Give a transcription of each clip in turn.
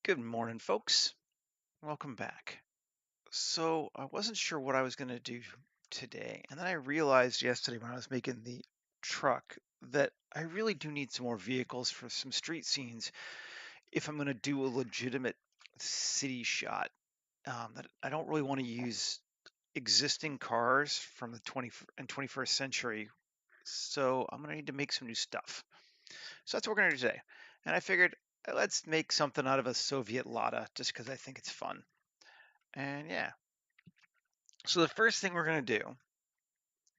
Good morning, folks. Welcome back. So, I wasn't sure what I was going to do today, and then I realized yesterday when I was making the truck that I really do need some more vehicles for some street scenes if I'm going to do a legitimate city shot. That I don't really want to use existing cars from the 20th and 21st century, so I'm going to need to make some new stuff. So that's what we're going to do today. And I figured let's make something out of a Soviet Lada just because I think it's fun. And yeah, so the first thing we're going to do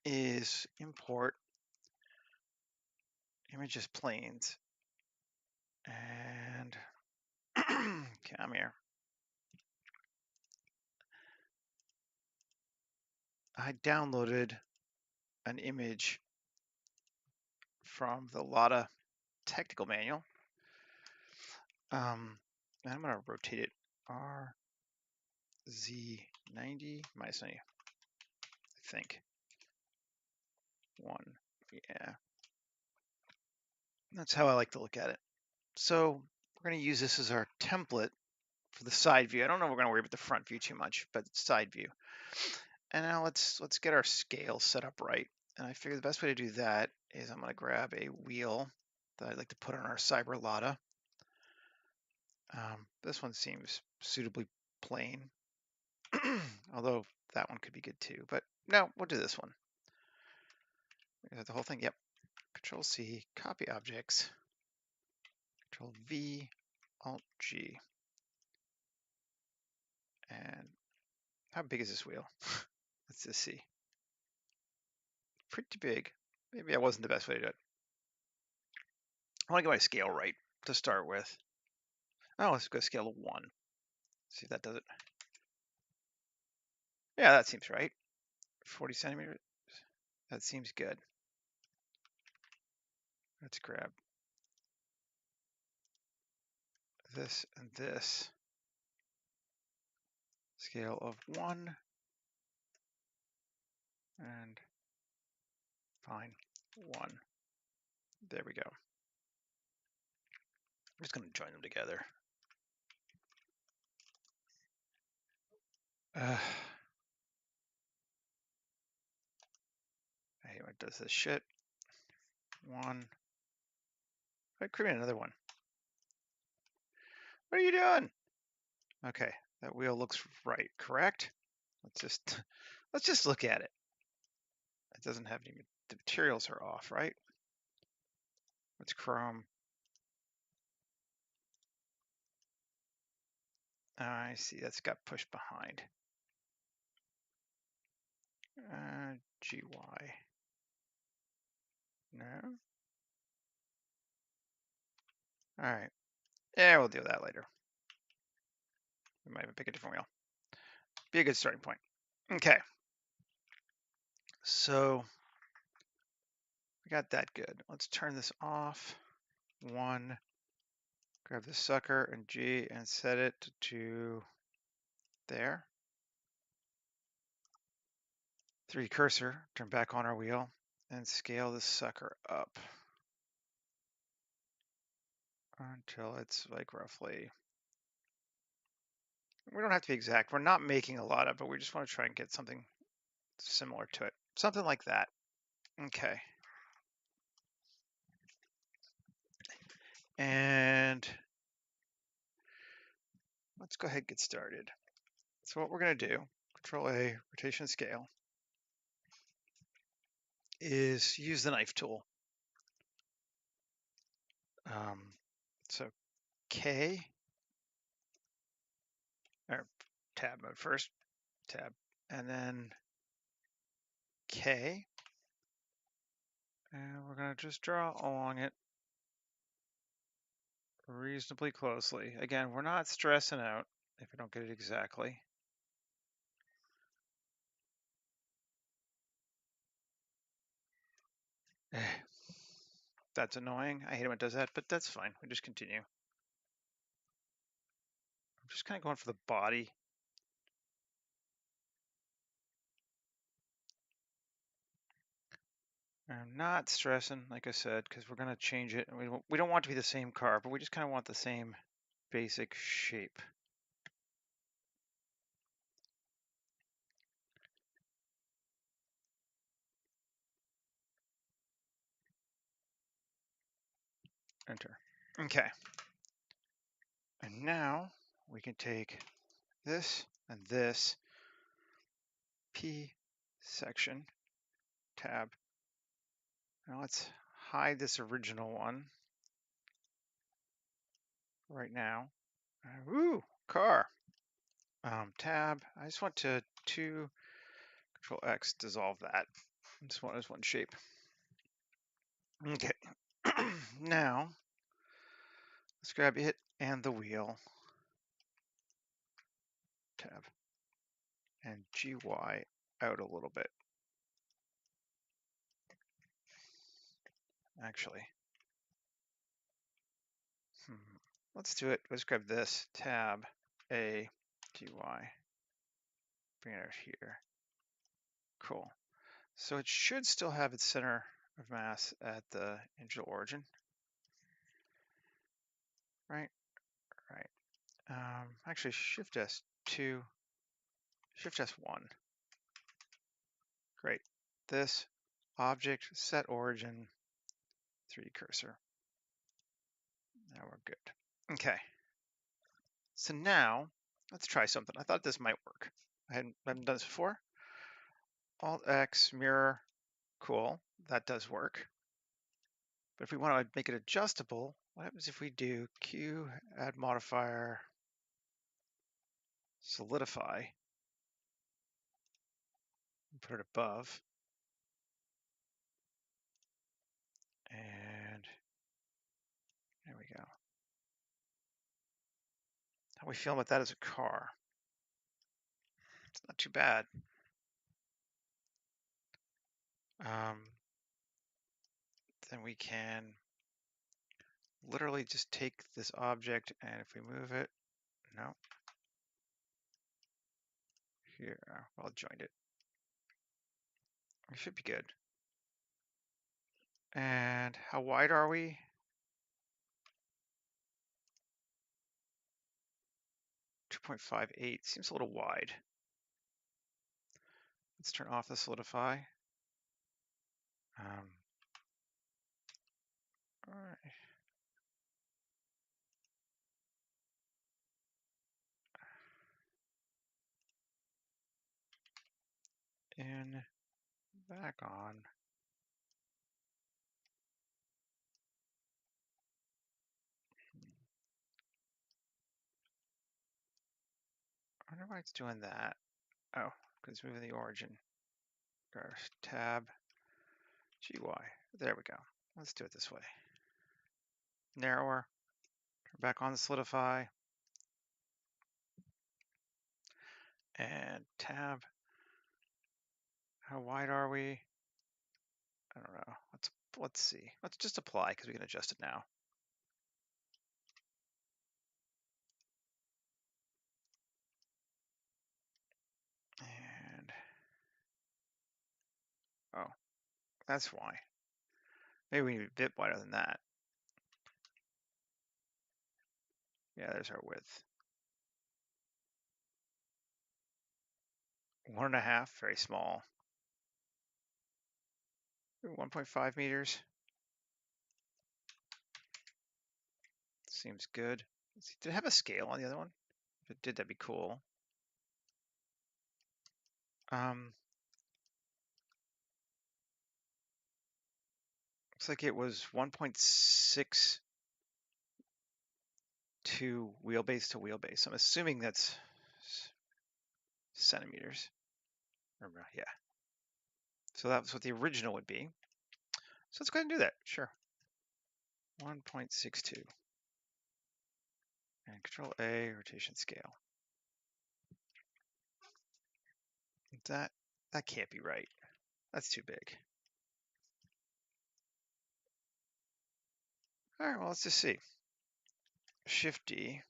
is import images planes and come here. I downloaded an image from the Lada technical manual. And I'm going to rotate it RZ90 minus 90, I think. One, yeah. That's how I like to look at it. So we're going to use this as our template for the side view. I don't know if we're going to worry about the front view too much, but side view. And now let's get our scale set up right. And I figure the best way to do that is I'm going to grab a wheel that I'd like to put on our Cyber Lada. This one seems suitably plain, although that one could be good too. But no, we'll do this one. Is that the whole thing? Yep. Control C, copy objects, Control V, Alt G. And how big is this wheel? Let's just see. Pretty big. Maybe that wasn't the best way to do it. I want to get my scale right to start with. Oh, let's go scale to 1. See if that does it. Yeah, that seems right. 40 centimeters. That seems good. Let's grab this and this. Scale of 1. And fine. 1. There we go. I'm just going to join them together. I hate when it does this shit. 1. I create another one. What are you doing? Okay, that wheel looks right, correct? Let's just look at it. It doesn't have any, the materials are off, right? It's chrome. I see, that's got pushed behind. GY. No? All right. Yeah, we'll deal with that later. We might even pick a different wheel. Be a good starting point. Okay. So we got that good. Let's turn this off. 1. Grab the sucker and G and set it to there. 3D cursor, turn back on our wheel and scale this sucker up until it's like roughly, we don't have to be exact. We're not making a lot of, but we just want to try and get something similar to it. Something like that. Okay. And let's go ahead and get started. So what we're going to do, Control A, rotation scale, is use the knife tool. So K, or tab mode first, tab, and then K, and we're going to just draw along it reasonably closely. Again, we're not stressing out if we don't get it exactly. That's annoying. I hate it when it does that, but that's fine. We just continue. I'm just kind of going for the body. I'm not stressing, like I said, because we're going to change it. We don't want it to be the same car, but we just kind of want the same basic shape. Enter. Okay. And now we can take this and this P section tab. Now let's hide this original one right now. Woo, car. Tab. I just want to Control X dissolve that. This one is one shape. Okay. Now let's grab it and the wheel. Tab. And GY out a little bit. Actually. Let's do it. Let's grab this. Tab. A. GY. Bring it out here. Cool. So it should still have its center of mass at the initial origin. Right? Right. Actually, Shift S2, Shift S1. Great. This object set origin 3D cursor. Now we're good. Okay. So now let's try something. I thought this might work. I haven't done this before. Alt X mirror. Cool. That does work. But if we want to make it adjustable, what happens if we do Q add modifier solidify and put it above? And there we go. How are we feeling about that as a car? It's not too bad. Then we can literally just take this object, and if we move it, no, here, I'll join it. We should be good. And how wide are we? 2.58 seems a little wide. Let's turn off the solidify. All right. In, back on. I wonder why it's doing that. Oh, because it's moving the origin. Tab, GY. There we go. Let's do it this way. Narrower. Turn back on the solidify. And tab. How wide are we? I don't know. Let's see. Let's just apply because we can adjust it now. And oh, that's why. Maybe we need a bit wider than that. Yeah, there's our width. 1.5, very small. 1.5 meters. Seems good. Let's see. Did it have a scale on the other one? If it did, that'd be cool. Looks like it was 1.62 wheelbase to wheelbase. I'm assuming that's centimeters. Yeah. So that's what the original would be. So let's go ahead and do that. Sure. 1.62. And Control A, rotation scale. That can't be right. That's too big. All right, well, let's just see. Shift D,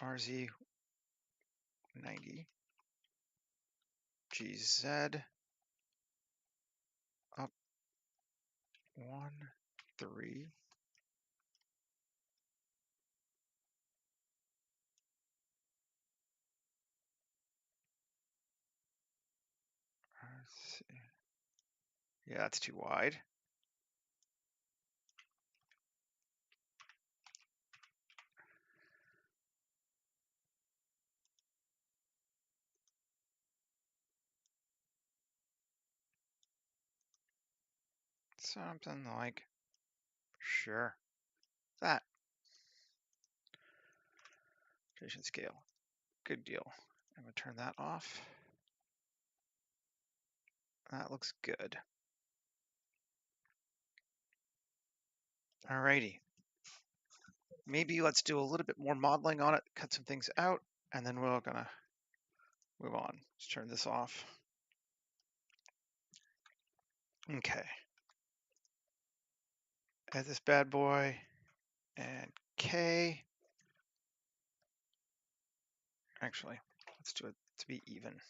RZ 90, GZ, up 1, 3, Let's see. Yeah, that's too wide. Something like, sure, that. Rotation scale. Good deal. I'm going to turn that off. That looks good. Alrighty. Maybe let's do a little bit more modeling on it, cut some things out, and then we're gonna move on. Let's turn this off. Okay. Add this bad boy and K. Actually, let's do it to be even.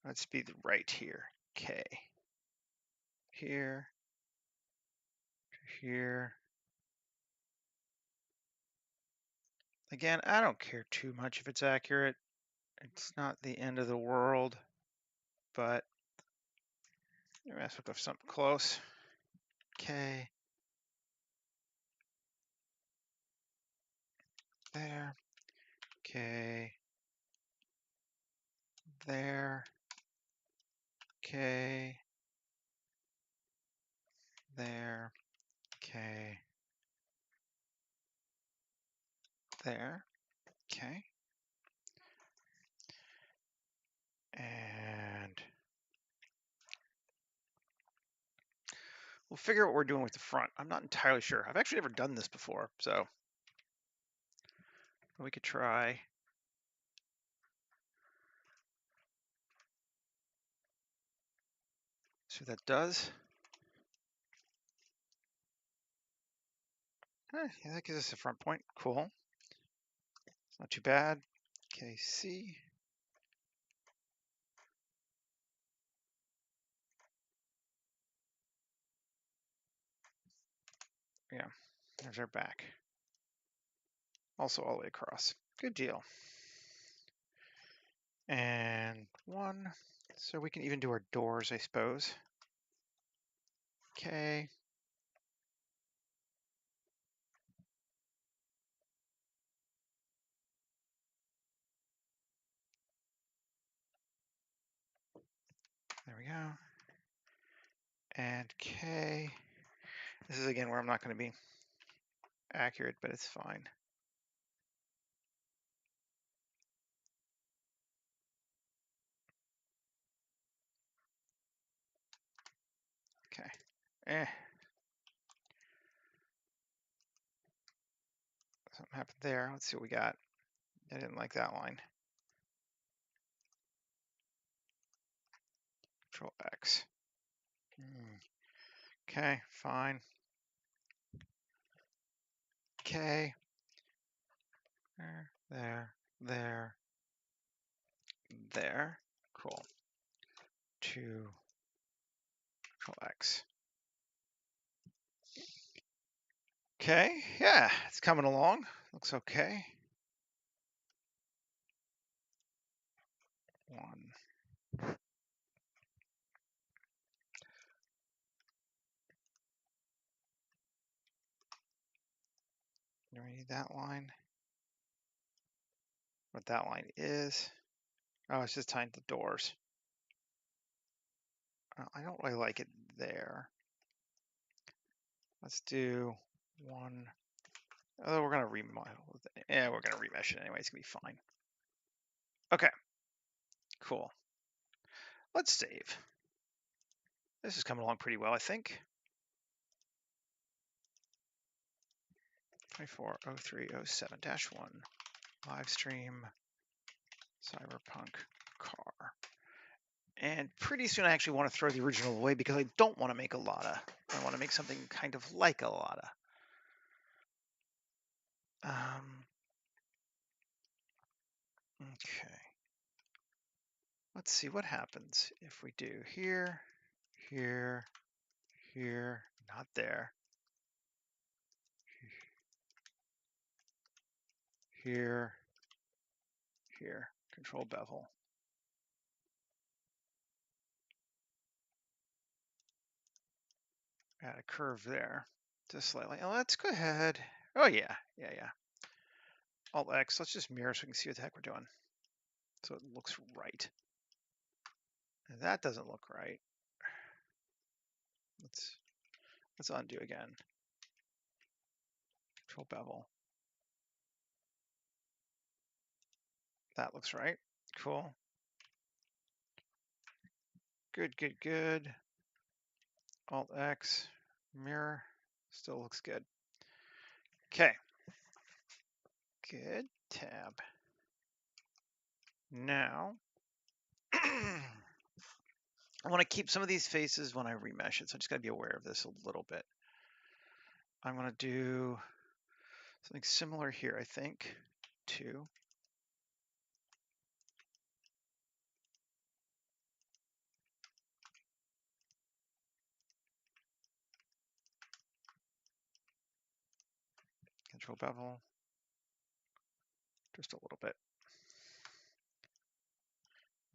Let's be right here. K. Here. Here. Again, I don't care too much if it's accurate. It's not the end of the world, but you mess with something close. K. There. K. There. K. There. K. There. Okay. And we'll figure out what we're doing with the front. I'm not entirely sure. I've actually never done this before, so we could try. See what that does. Yeah, that gives us a front point. Cool. It's not too bad. KC. Yeah, there's our back. Also all the way across. Good deal. And one. So we can even do our doors, I suppose. Okay. There we go. And K. This is again where I'm not going to be accurate, but it's fine. Okay. Something happened there. Let's see what we got. I didn't like that line. Control X. Okay, fine. Okay. There. Cool. 2, Control X. Okay, yeah, it's coming along. Looks okay. 1. Do we need that line? What that line is? Oh, it's just tying the doors. I don't really like it there. Let's do 1. Oh, we're gonna remodel. Yeah, we're gonna remesh it anyway. It's gonna be fine. Okay, cool. Let's save. This is coming along pretty well, I think. 240307-1 live stream Cyberpunk car. And pretty soon I actually want to throw the original away because I don't want to make a Lada. I want to make something kind of like a Lada. Okay. Let's see what happens if we do here, here, here, not there, here, here, control bevel. Add a curve there, just slightly. Oh, let's go ahead. Oh yeah. Alt X. Let's just mirror so we can see what the heck we're doing. So it looks right. And that doesn't look right. Let's undo again. Control bevel. That looks right. Cool. Good. Alt X, mirror, still looks good. Okay. Good. Tab. Now, I want to keep some of these faces when I remesh it, so I just got to be aware of this a little bit. I'm going to do something similar here, I think, to control bevel, just a little bit.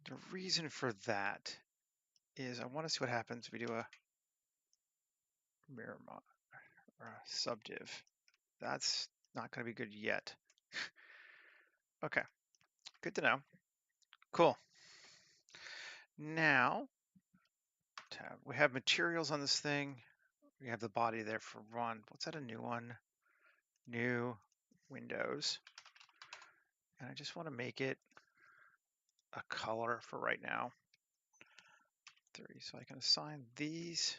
The reason for that is I want to see what happens if we do a mirror mod or a subdiv. That's not going to be good yet. Okay, good to know. Cool. Now, tab. We have materials on this thing. We have the body there for run. Let's add a new one. New Windows. And I just want to make it a color for right now. 3. So I can assign these.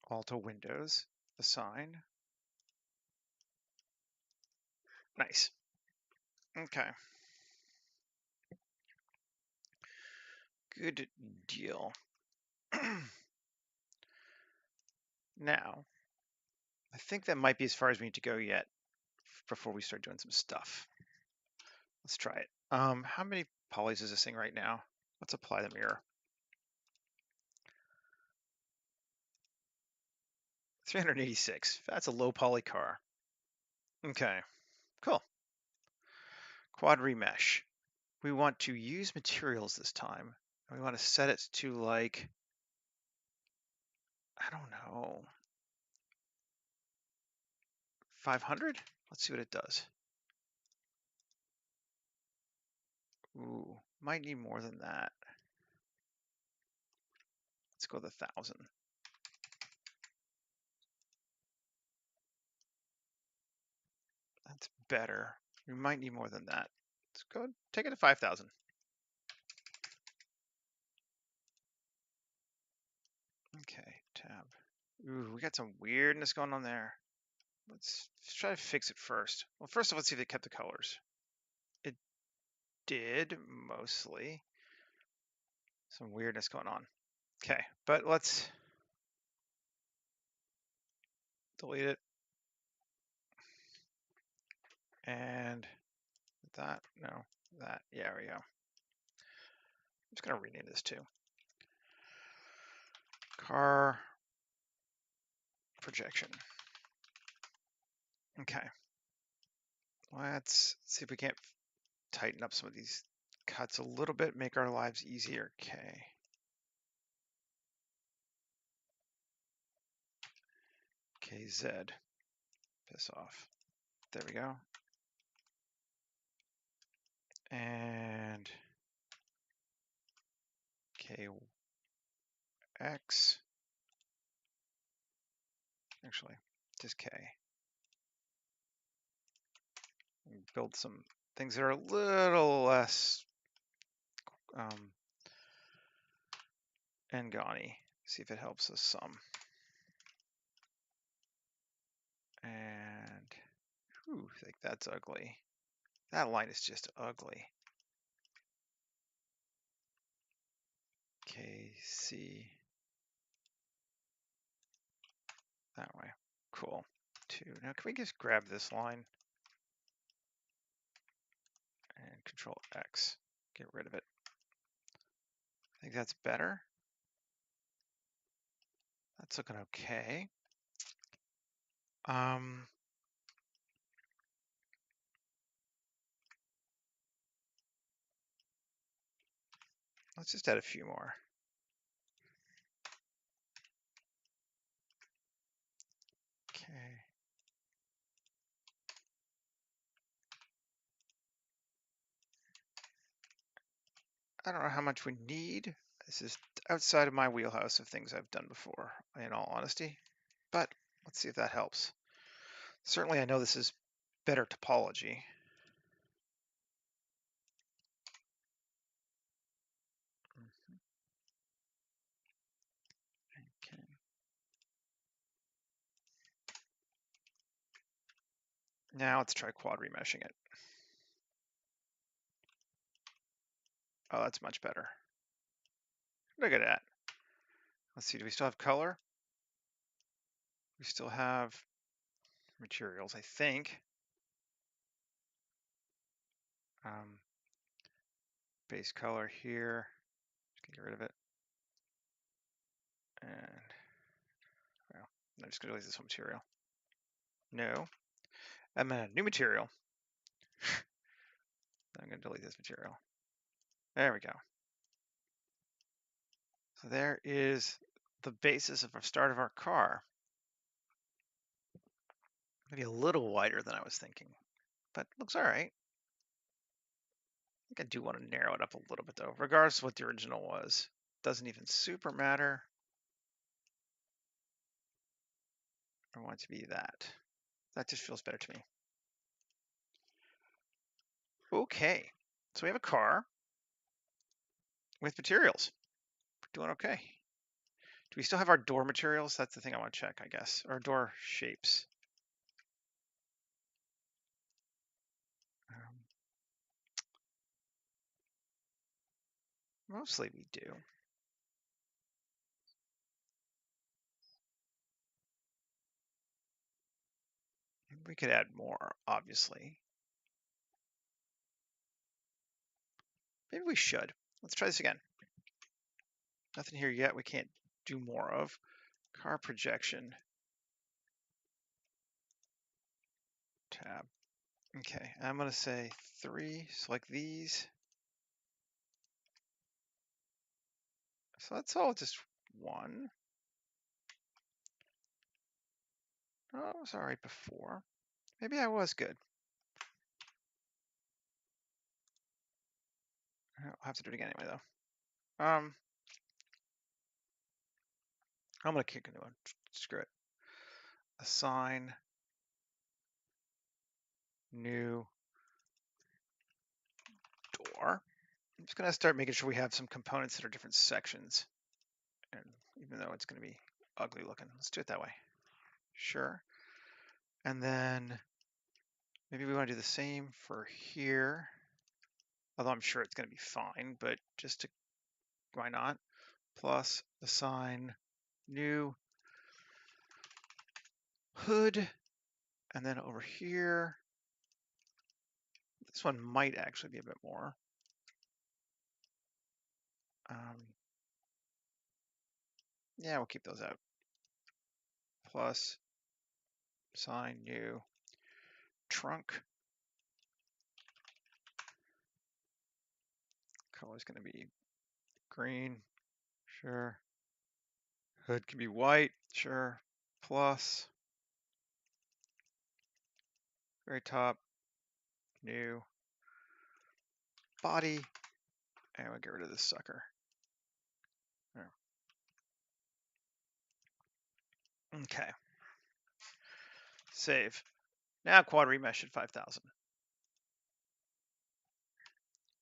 All to Windows. Assign. Nice. Okay. Good deal. Now, I think that might be as far as we need to go yet before we start doing some stuff. Let's try it. How many polys is this thing right now? Let's apply the mirror. 386. That's a low poly car. Okay, cool. Quad remesh. We want to use materials this time. We want to set it to like, I don't know, 500? Let's see what it does. Ooh, might need more than that. Let's go with 1,000. That's better. We might need more than that. Let's go take it to 5,000. Okay, tab. Ooh, we got some weirdness going on there. Let's try to fix it first. Well, first of all, let's see if it kept the colors. It did, mostly. Some weirdness going on. Okay, but let's delete it. And that, no, that, yeah, there we go. I'm just gonna rename this too. Car projection. Okay. Let's see if we can't tighten up some of these cuts a little bit, make our lives easier. Okay. KZ. Piss off. There we go. And KX. Actually, just K. Build some things that are a little less Ngani. See if it helps us some. And whew, I think that's ugly. That line is just ugly. KC. That way. Cool. 2. Now can we just grab this line and Control X? Get rid of it. I think that's better. That's looking okay. Let's just add a few more. Okay. I don't know how much we need. This is outside of my wheelhouse of things I've done before, in all honesty. But let's see if that helps. Certainly, I know this is better topology. Okay. Now let's try quad remeshing it. Oh, that's much better. Look at that. Let's see, do we still have color? We still have materials, I think. Base color here. Just gonna get rid of it. And well, I'm just gonna delete this one material. No. I'm gonna add new material. I'm gonna delete this material. There we go. So there is the basis of our start of our car. Maybe a little wider than I was thinking, but looks all right. I think I do want to narrow it up a little bit though, regardless of what the original was. Doesn't even super matter. I want it to be that. That just feels better to me. Okay, so we have a car with materials. We're doing okay. Do we still have our door materials? That's the thing I want to check, I guess. Our door shapes. Mostly we do. We could add more, obviously. Maybe we should. Let's try this again. Nothing here yet we can't do more of. Car projection. Tab. Okay, I'm going to say 3, select these. So that's all just 1. Oh, I was all right before. Maybe I was good. I'll have to do it again anyway, though. I'm going to kick a new one. Screw it. Assign new door. I'm just going to start making sure we have some components that are different sections. And even though it's going to be ugly looking, let's do it that way. Sure. And then maybe we want to do the same for here. Although I'm sure it's going to be fine, but just to, why not? Plus assign new hood. And then over here, this one might actually be a bit more. Yeah, we'll keep those out. Plus assign new trunk. Color is going to be green. Sure. Hood can be white. Sure. Plus very top, new body. And we'll get rid of this sucker. There. Okay. Save. Now quad remesh at 5,000.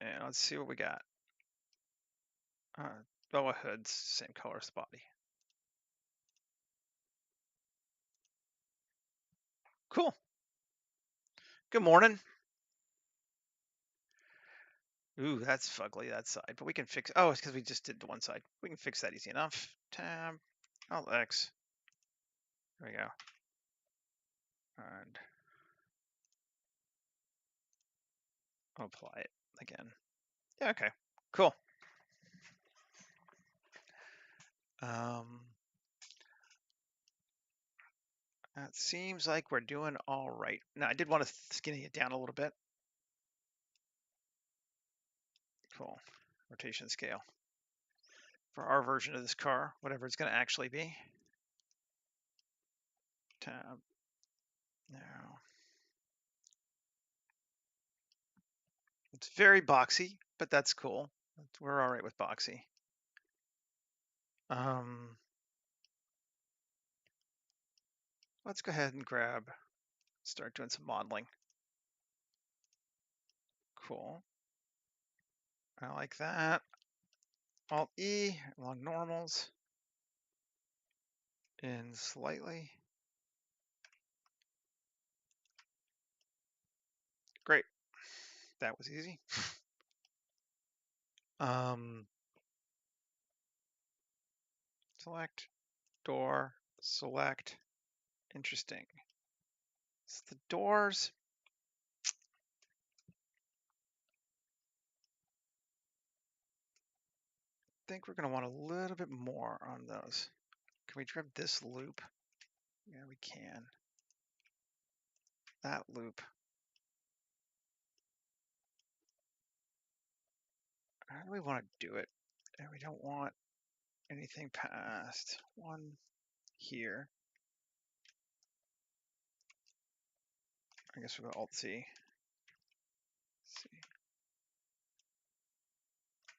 And let's see what we got. Boa hood's same color as the body. Cool. Good morning. Ooh, that's fugly, that side. But we can fix, oh, it's because we just did the one side. We can fix that easy enough. Tab, Alt X. There we go. And I'll apply it again. Yeah, okay, cool. That seems like we're doing all right. Now, I did want to skinny it down a little bit. Cool. Rotation scale. for our version of this car, whatever it's going to actually be. Tab. Now. It's very boxy, but that's cool. We're all right with boxy. Let's go ahead and start doing some modeling. Cool. I like that. Alt E along normals. In slightly. Great. That was easy. Select, door, select. Interesting. It's the doors. I think we're going to want a little bit more on those. Can we grab this loop? Yeah, we can. That loop. How do we want to do it? And we don't want anything past one here. I guess we'll go Alt C. C.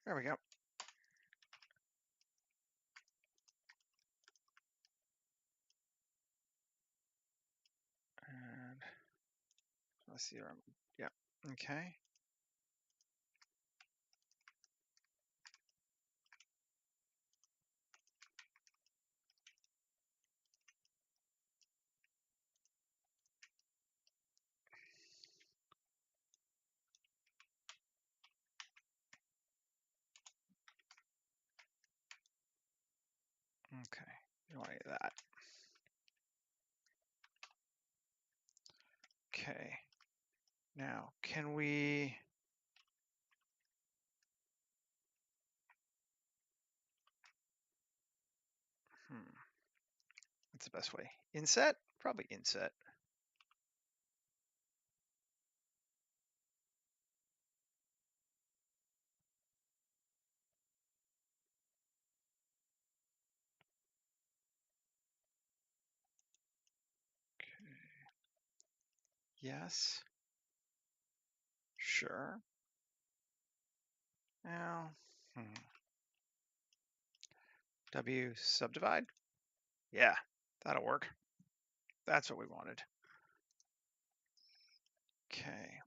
There we go. And let's see. Yeah. Okay. Okay. You don't want any of that. Okay. Now, can we? What's the best way? Inset? Probably inset. Okay. Yes. Sure. Now, W subdivide? Yeah, that'll work. That's what we wanted. Okay.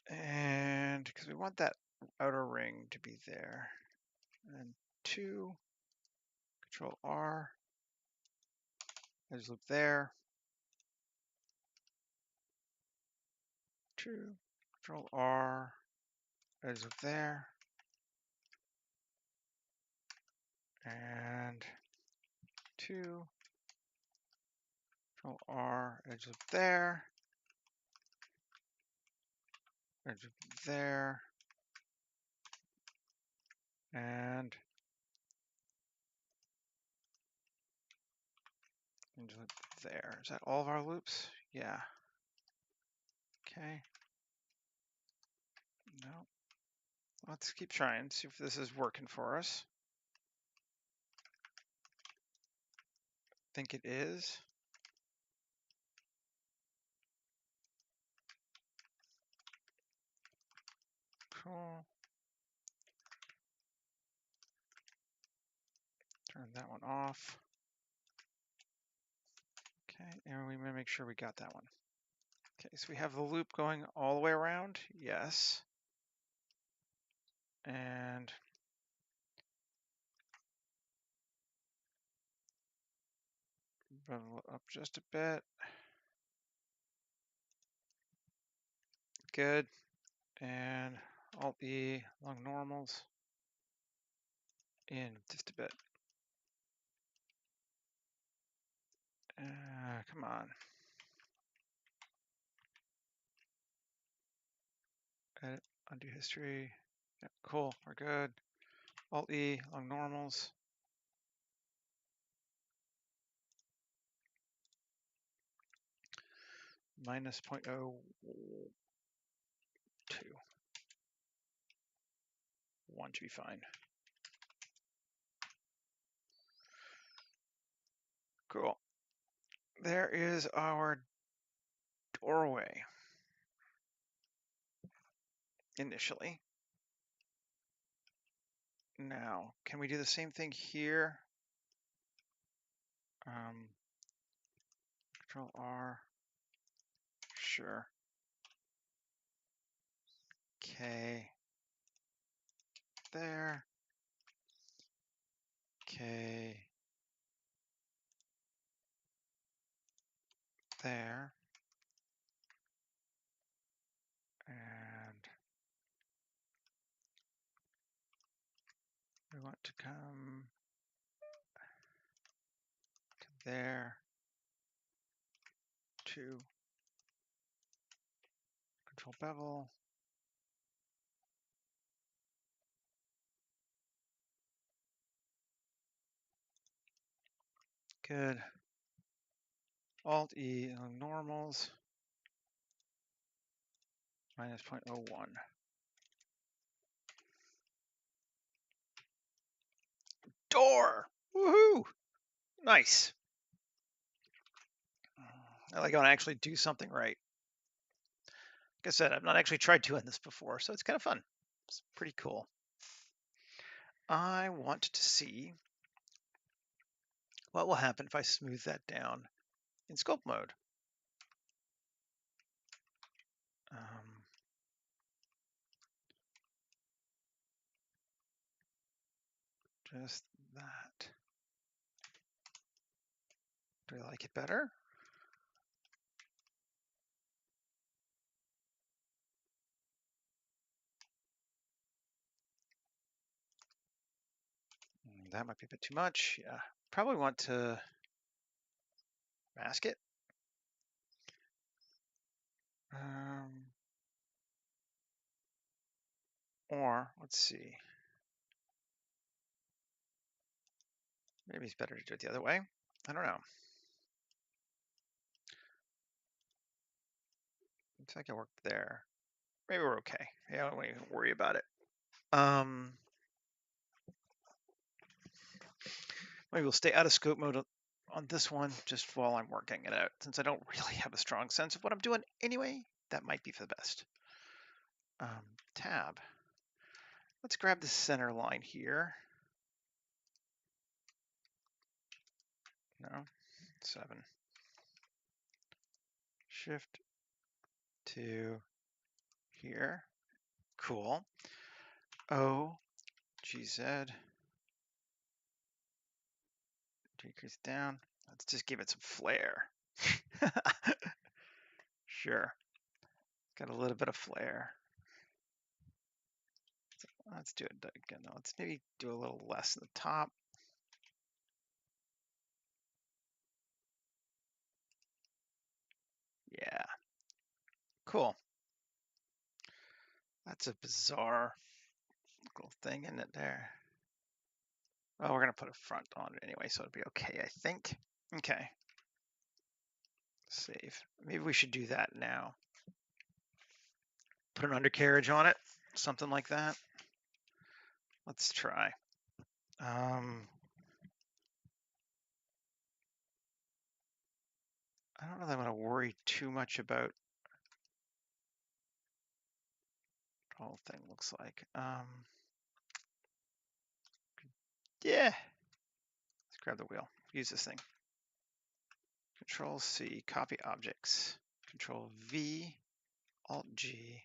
And because we want that outer ring to be there. And 2, Control R. There's loop there. 2, Control R. There's loop there. And 2, Control R. Edge loop there. Edge loop there. And edge loop there. Is that all of our loops? Yeah. Okay. No. Let's keep trying, see if this is working for us. I think it is. Cool. Turn that one off. Okay, and we may make sure we got that one. Okay, so we have the loop going all the way around. Yes. And bevel up just a bit. Good. And Alt E along normals. In just a bit. Come on. Edit, undo history. Yep, cool, we're good. Alt E along normals. Minus 0.02. 1 should be fine. Cool. There is our doorway initially. Now, can we do the same thing here? Control R. Sure. K. There. K. There. And we want to come to there. To control bevel. Good. Alt E on normals. Minus 0.01. Door! Woohoo! Nice. I like when I actually do something right. Like I said, I've not actually tried doing this before, so it's kind of fun. It's pretty cool. I want to see what will happen if I smooth that down in scope mode. Just that. Do I like it better? That might be a bit too much. Yeah, probably want to mask it. Or let's see. Maybe it's better to do it the other way. I don't know. Looks like it worked there. Maybe we're okay. Yeah, I don't even worry about it. Maybe we'll stay out of scope mode on this one just while I'm working it out. Since I don't really have a strong sense of what I'm doing anyway, that might be for the best. Tab. Let's grab the center line here. No, 7. Shift to here. Cool. O, GZ. Decrease down. Let's just give it some flair. Sure. Got a little bit of flair. Let's do it again. Let's maybe do a little less at the top. Yeah. Cool. That's a bizarre little thing in it there. Well, we're going to put a front on it anyway, so it'll be okay, I think. Okay. Save. Maybe we should do that now. Put an undercarriage on it, something like that. Let's try. I don't know that I'm going to worry too much about the whole thing looks like. Yeah. Let's grab the wheel. Use this thing. Control C, copy objects. Control V, Alt G.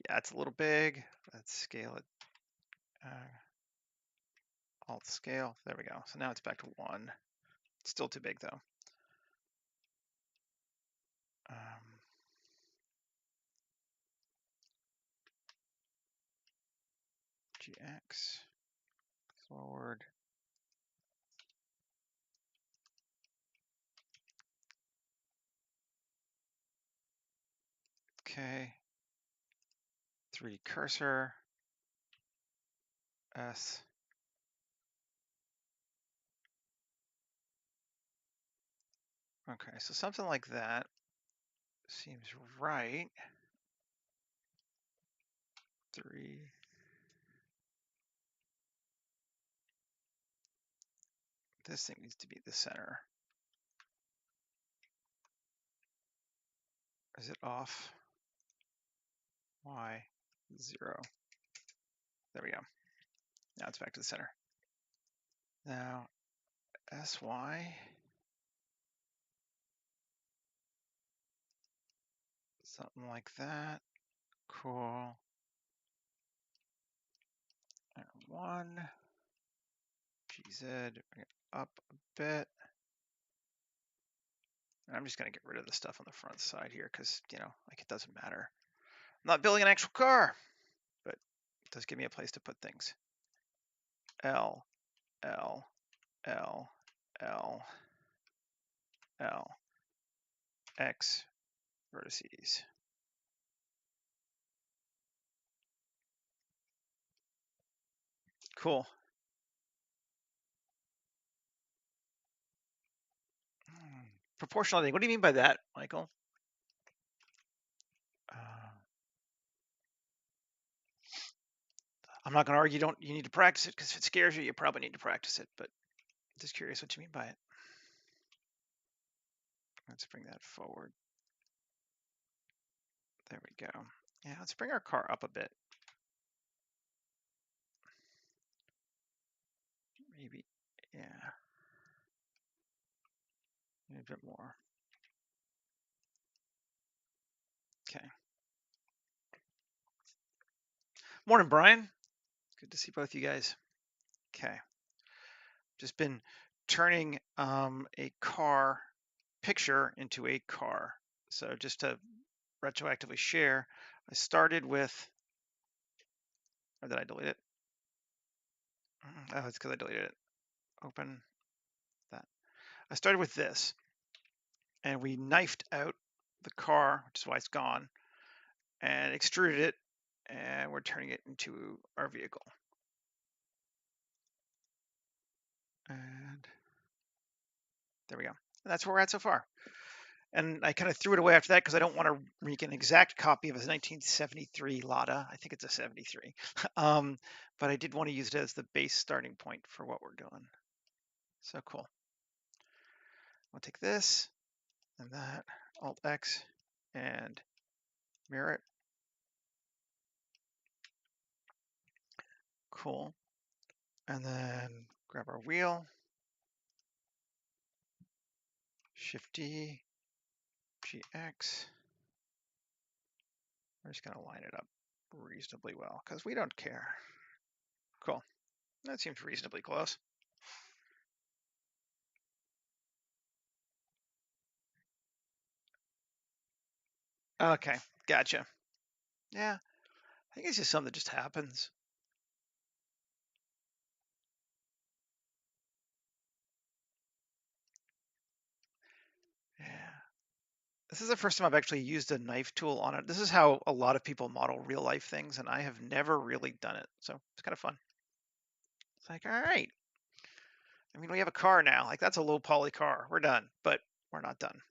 Yeah, it's a little big. Let's scale it. Alt scale. There we go. So now it's back to 1. Still too big though. GX. Forward. Okay. 3D cursor. S. Okay, so something like that seems right. 3. This thing needs to be the center. Is it off? Y 0. There we go. Now it's back to the center. Now SY. Something like that. Cool. R1. GZ. Up a bit. I'm just going to get rid of the stuff on the front side here because, you know, like it doesn't matter. I'm not building an actual car, but it does give me a place to put things. L, L, L, L, L, X vertices. Cool. Proportionality. What do you mean by that, Michael? I'm not going to argue you need to practice it because if it scares you, you probably need to practice it. But I'm just curious what you mean by it. Let's bring that forward. There we go. Yeah, let's bring our car up a bit. Maybe, yeah. Maybe a bit more. Okay. Morning, Brian. Good to see both you guys. Okay. Just been turning a car picture into a car. So just to retroactively share, I started with, or did I delete it? Oh, it's because I deleted it. Open that. I started with this, and we knifed out the car, which is why it's gone, and extruded it, and we're turning it into our vehicle. And there we go. And that's where we're at so far. And I kind of threw it away after that because I don't want to make an exact copy of a 1973 Lada. I think it's a 73. But I did want to use it as the base starting point for what we're doing. So cool. I'll take this and that, Alt X, and mirror it. Cool. And then grab our wheel, Shift D, GX. We're just going to line it up reasonably well because we don't care. Cool. That seems reasonably close. Okay, gotcha. Yeah, I think it's just something that just happens. Yeah. This is the first time I've actually used a knife tool on it. This is how a lot of people model real life things, and I have never really done it. So it's kind of fun. It's like, all right. I mean, we have a car now. Like that's a low poly car. We're done, but we're not done.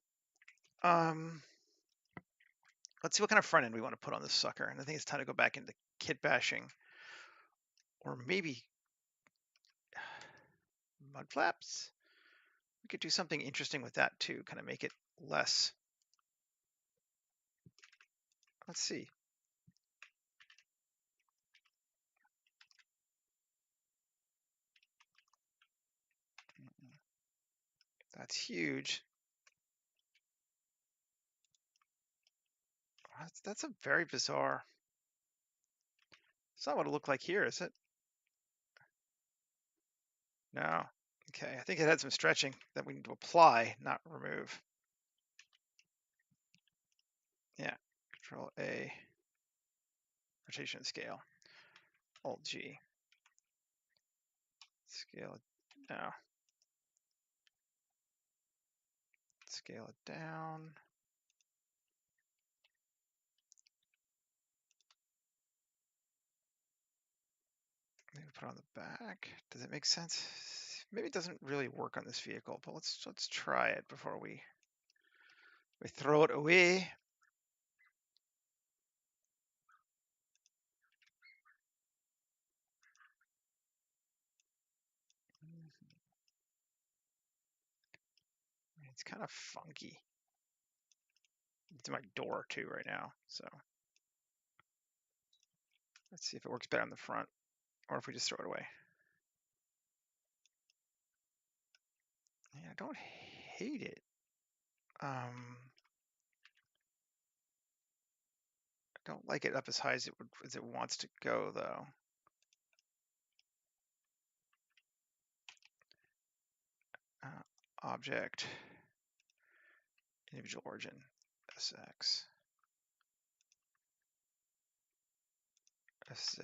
Let's see what kind of front end we want to put on this sucker. And I think it's time to go back into kit bashing, or maybe mud flaps. We could do something interesting with that too. Kind of make it less. Let's see. That's huge. That's a very bizarre. It's not what it looked like here, is it? No. Okay, I think it had some stretching that we need to apply, not remove. Yeah, Control A, rotation and scale. Alt G. Scale it down. Scale it down. Maybe put it on the back. Does it make sense? Maybe it doesn't really work on this vehicle, but let's try it before we throw it away. It's kind of funky. It's my door too right now, so let's see if it works better on the front, or if we just throw it away. Yeah, I don't hate it. I don't like it up as high as it wants to go, though. Object, individual origin, SX, SZ.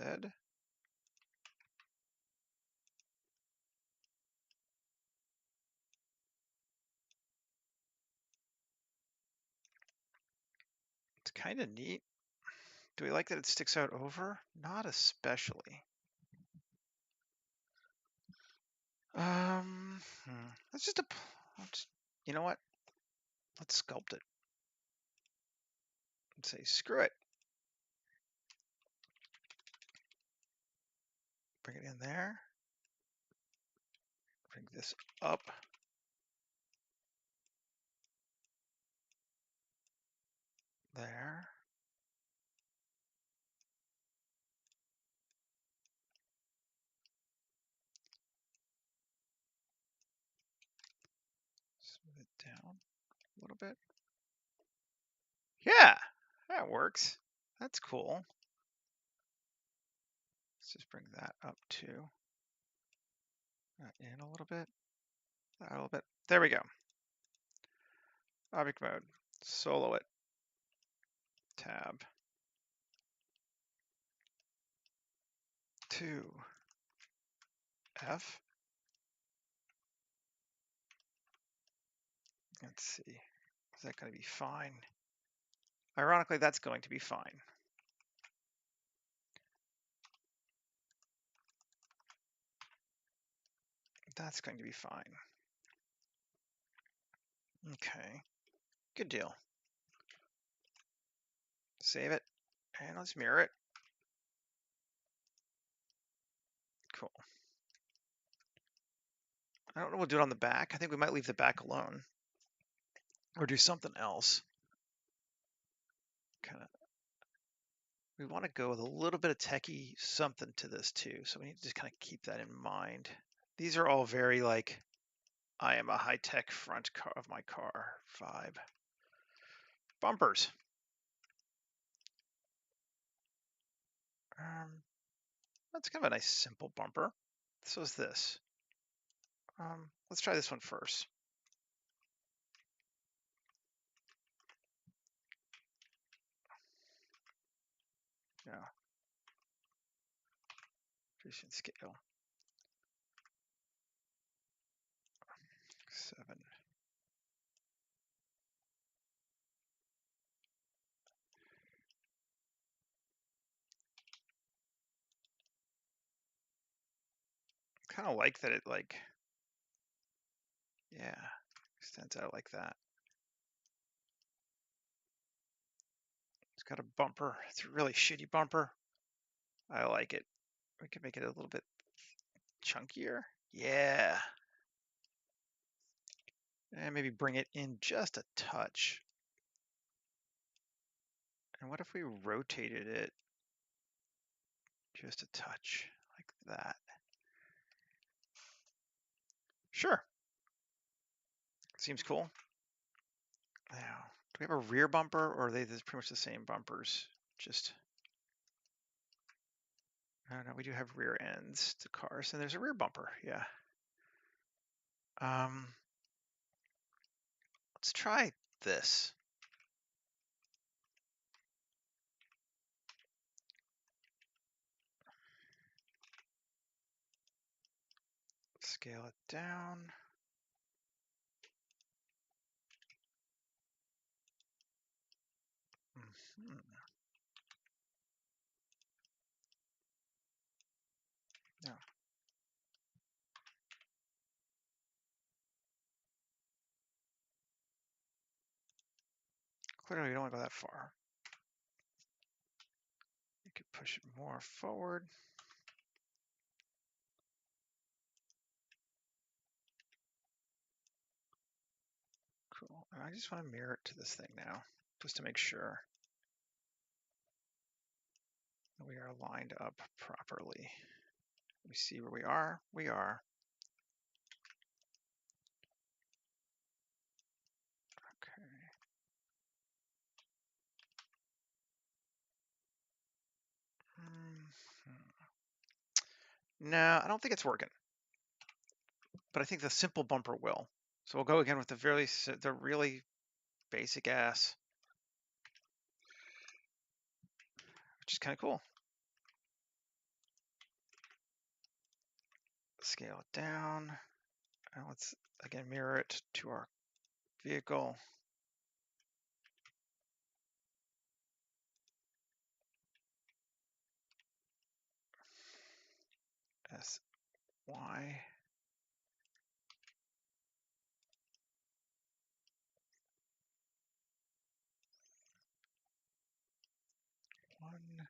It's kind of neat. Do we like that it sticks out over? Not especially. Let's just, you know what? Let's sculpt it. Let's say, screw it. Bring it in there. Bring this up. There. Smooth it down a little bit. Yeah, that works. That's cool. Let's just bring that up too. In a little bit. A little bit. There we go. Object mode. Solo it. Tab. 2. F. Let's see. Is that going to be fine? Ironically, that's going to be fine. That's going to be fine. Okay. Good deal. Save it. And let's mirror it. Cool. I don't know what we'll do it on the back. I think we might leave the back alone. Or do something else. We want to go with a little bit of techie something to this too. So we need to just kind of keep that in mind. These are all very like, I am a high-tech front car of my car vibe. Bumpers. That's kind of a nice simple bumper. So is this. Let's try this one first. Yeah. Efficient scale. 7. Kind of like that it yeah, extends out like that. It's got a bumper. It's a really shitty bumper. I like it. We could make it a little bit chunkier. Yeah. And maybe bring it in just a touch. And what if we rotated it just a touch like that? Sure. Seems cool. Now, do we have a rear bumper, or are they pretty much the same bumpers? Just, I don't know, we do have rear ends to cars, and there's a rear bumper, yeah. Let's try this. Scale it down. No. Clearly, we don't want to go that far. You could push it more forward. Cool. And I just want to mirror it to this thing now, just to make sure that we are lined up properly. We see where we are. We are. Okay. No, I don't think it's working, but I think the simple bumper will. So we'll go again with the really basic ass, which is kind of cool. Scale it down. And let's again mirror it to our vehicle. SY. One.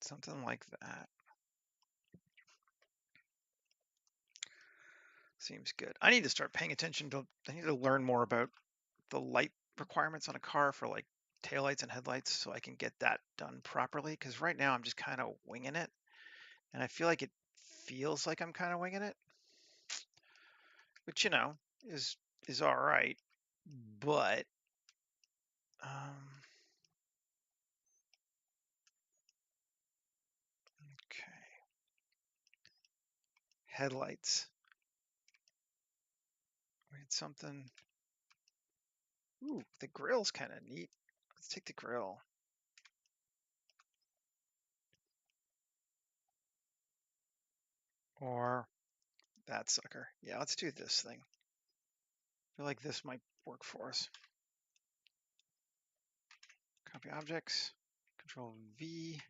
Something like that. Seems good. I need to start paying attention to, I need to learn more about the light requirements on a car for like taillights and headlights so I can get that done properly. Because right now I'm just kind of winging it. And I feel like it feels like I'm kind of winging it, which, is all right. But, okay. Headlights. We need something. Ooh, the grill's kind of neat. Let's take the grill. Or that sucker. Yeah, let's do this thing. I feel like this might work for us. Copy objects, Control V,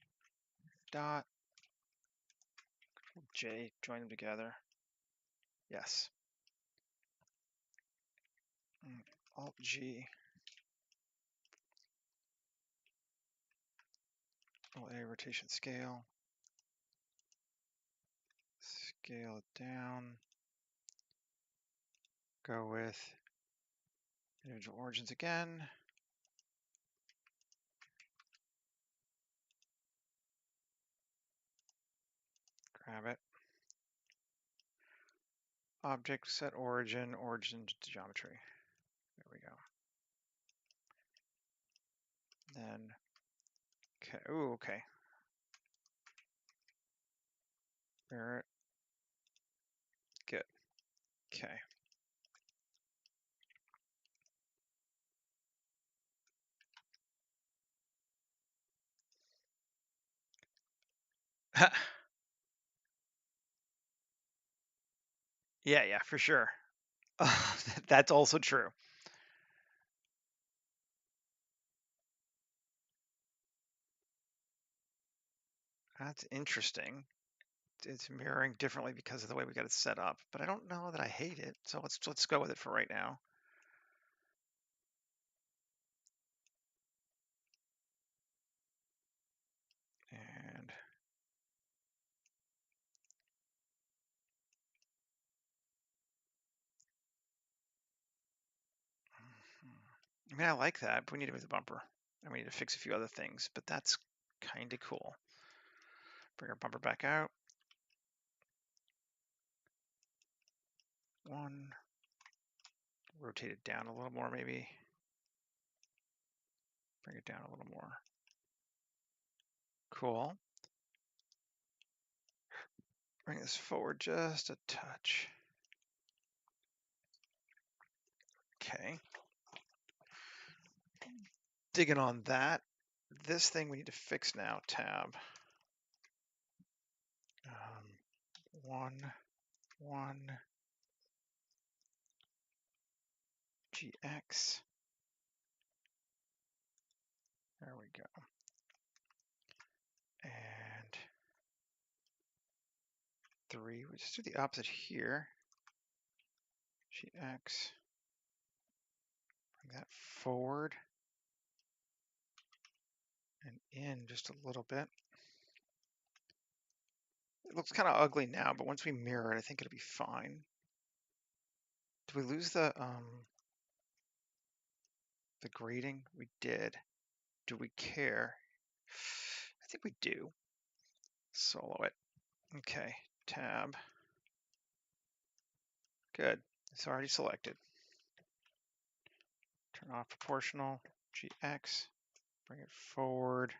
dot, Control J, join them together. Yes. Alt G. Alt A, rotation scale. Scale it down. Go with individual origins again. Grab it. Object, set origin, origin to geometry. There we go. Then, okay, ooh, okay. Mirror it. Good. Okay. Yeah, for sure. That's also true. That's interesting. It's mirroring differently because of the way we got it set up, but I don't know that I hate it. So let's go with it for right now. And I mean, I like that, but we need to move the bumper. And we need to fix a few other things, but that's kind of cool. Bring our bumper back out. One. Rotate it down a little more, maybe. Bring it down a little more. Cool. Bring this forward just a touch. Okay. Digging on that. This thing we need to fix now, tab. 1, GX. There we go. And 3, we just do the opposite here. GX. Bring that forward and in just a little bit. It looks kind of ugly now, but once we mirror it, I think it'll be fine. Did we lose the grading? We did. Do we care? I think we do. Solo it. Okay, tab. Good. It's already selected. Turn off proportional. GX. Bring it forward.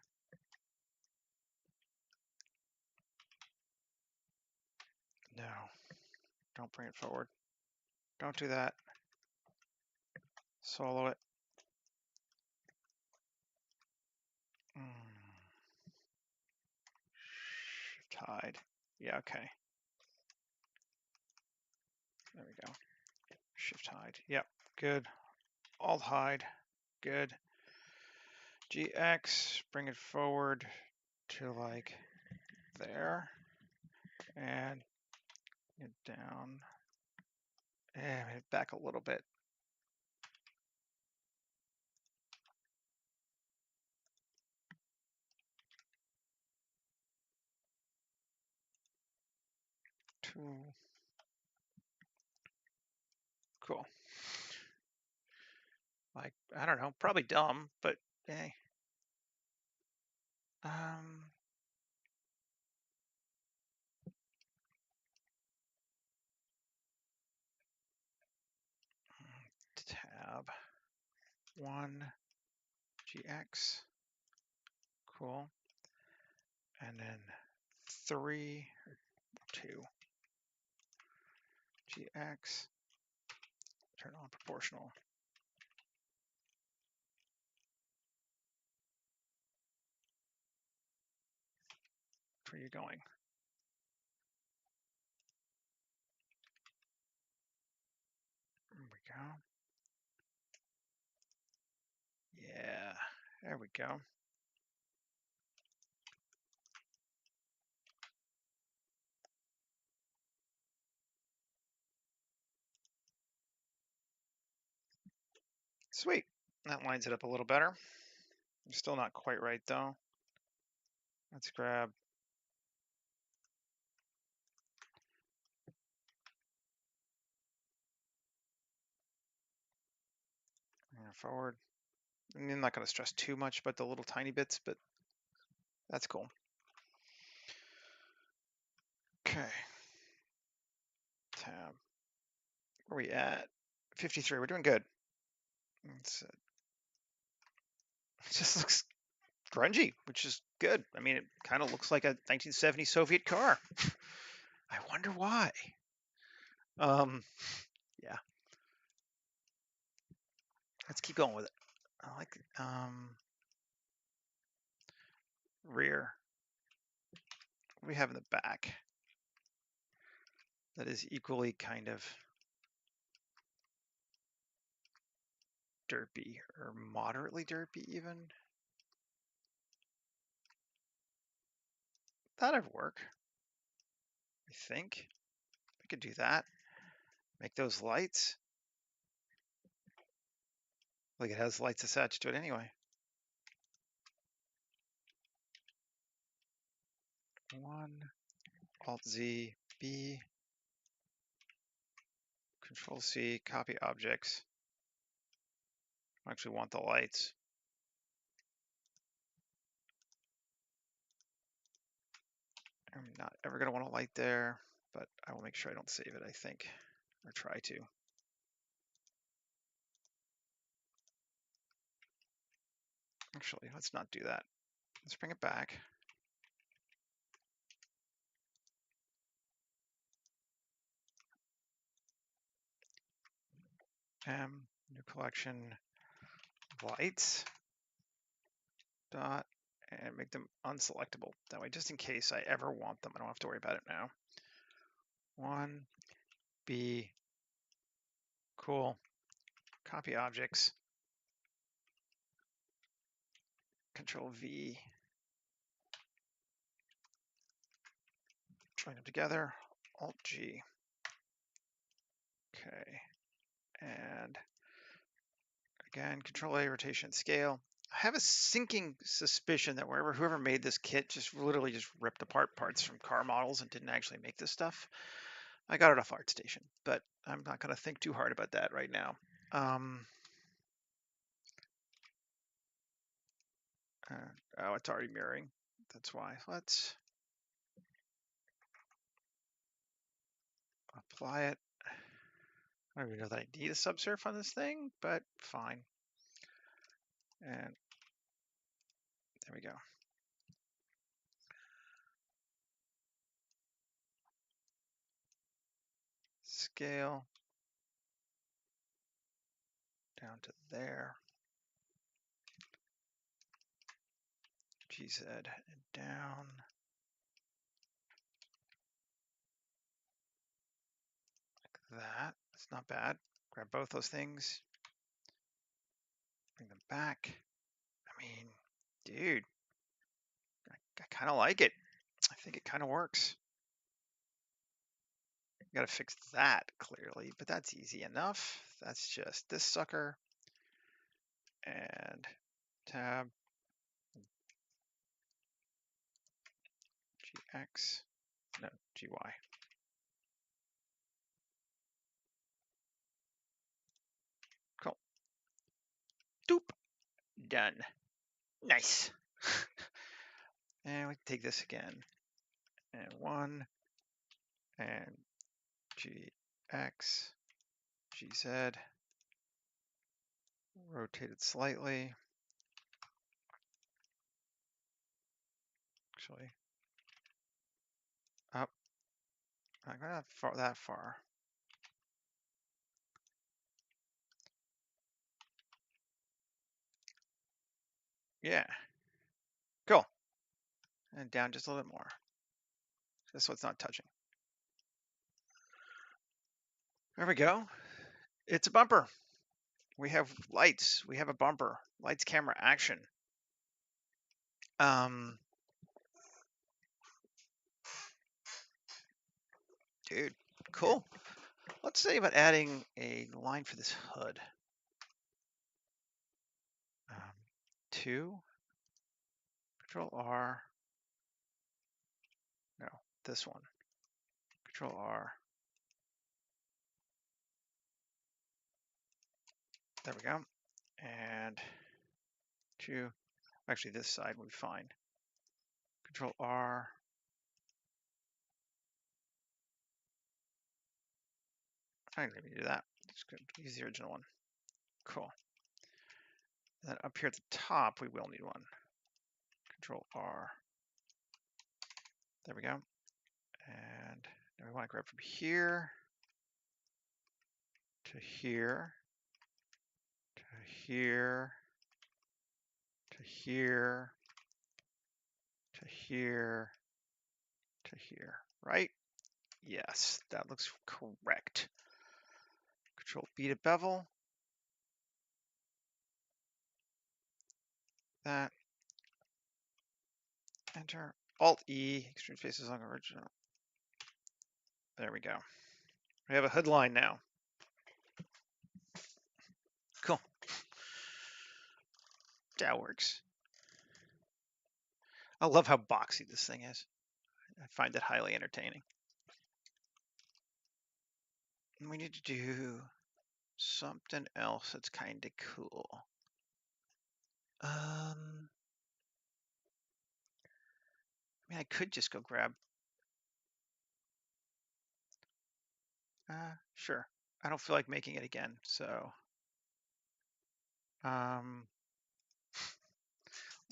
No. Don't bring it forward. Don't do that. Solo it. Shift hide. Yeah, okay. There we go. Shift hide. Yep, good. Alt hide. Good. GX, bring it forward to like there. And it down. And it back a little bit. Cool. Like, I don't know, probably dumb, but hey. Tab 1 GX. Cool. And then 3 or 2 GX. Turn on proportional. Where are you going? There we go. Yeah, there we go. Sweet. That lines it up a little better. Still not quite right though. Let's grab forward. I'm not going to stress too much about the little tiny bits, but that's cool. Okay. Tab. Where are we at? 53. We're doing good. It just looks grungy, which is good. I mean, it kind of looks like a 1970 Soviet car. I wonder why. Yeah. Let's keep going with it. I like rear. What do we have in the back? That is equally kind of derpy or moderately derpy even. That'd work. I think we could do that. Make those lights. Like it has lights attached to it anyway. 1 Alt Z B Control C, copy objects. I actually want the lights. I'm not ever going to want a light there, but I will make sure I don't save it, I think, or try to. Actually, let's not do that. Let's bring it back. New collection, lights, dot, and make them unselectable. That way, just in case I ever want them, I don't have to worry about it now. 1, B, cool, copy objects, Control V, join them together, Alt G. Okay, and again, Control A, rotation, scale. I have a sinking suspicion that whoever made this kit just literally just ripped apart parts from car models and didn't actually make this stuff. I got it off ArtStation, but I'm not going to think too hard about that right now. Oh, it's already mirroring. That's why. Let's apply it. I don't even know that I need a subsurf on this thing, but fine. And there we go. Scale down to there. GZ and down. Like that. That's not bad. Grab both those things. Bring them back. I mean, dude, I kind of like it. I think it kind of works. Got to fix that clearly, but that's easy enough. That's just this sucker and tab GX, no, GY. Cool. Doop. Done. Nice. And we can take this again. And 1 and GX, GZ. Rotate it slightly. Actually, up. Not going that far. Yeah. Cool. And down just a little bit more. Just so it's not touching. There we go. It's a bumper. We have lights. We have a bumper. Lights, camera, action. Dude, cool. Let's say about adding a line for this hood. 2, Control R. No, this one. Control R. There we go. And 2. Actually, this side will be fine. Control R. I didn't even do that. Just gonna use the original one. Cool. And then up here at the top, we will need one. Control R. There we go. And now we want to grab from here to here to here to here to here to here, right? Yes, that looks correct. Control B to bevel. That. Enter. Alt E. Extreme faces on original. There we go. We have a hood line now. Cool. That works. I love how boxy this thing is. I find it highly entertaining. And we need to do something else that's kind of cool. I mean, I could just go grab. Sure. I don't feel like making it again, so. Let's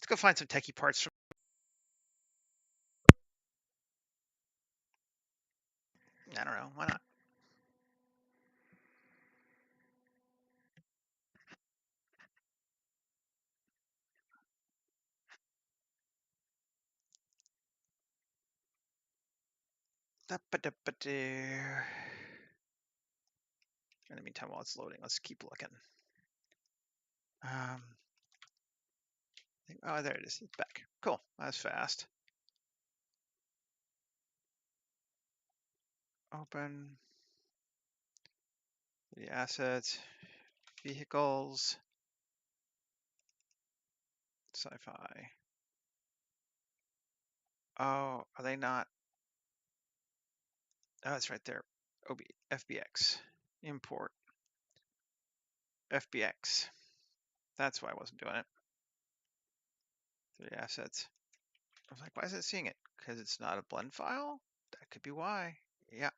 go find some techie parts. I don't know. Why not? In the meantime, while it's loading, let's keep looking. Oh, there it is. It's back. Cool. That's fast. Open the assets, vehicles. Sci-fi. Oh, are they not? Oh, it's right there. FBX. Import. FBX. That's why I wasn't doing it. 3 assets. I was like, why is it seeing it? Because it's not a blend file? That could be why. Yeah.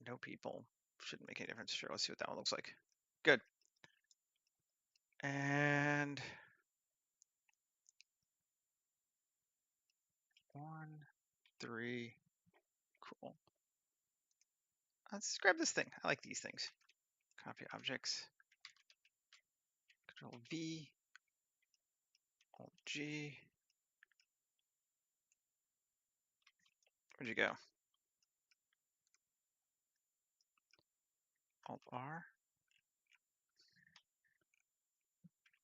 No people. Shouldn't make any difference. Sure, let's see what that one looks like. Good. And 1, 3. Cool. Let's grab this thing. I like these things. Copy objects. Control V. Alt G. Where'd you go? Alt R.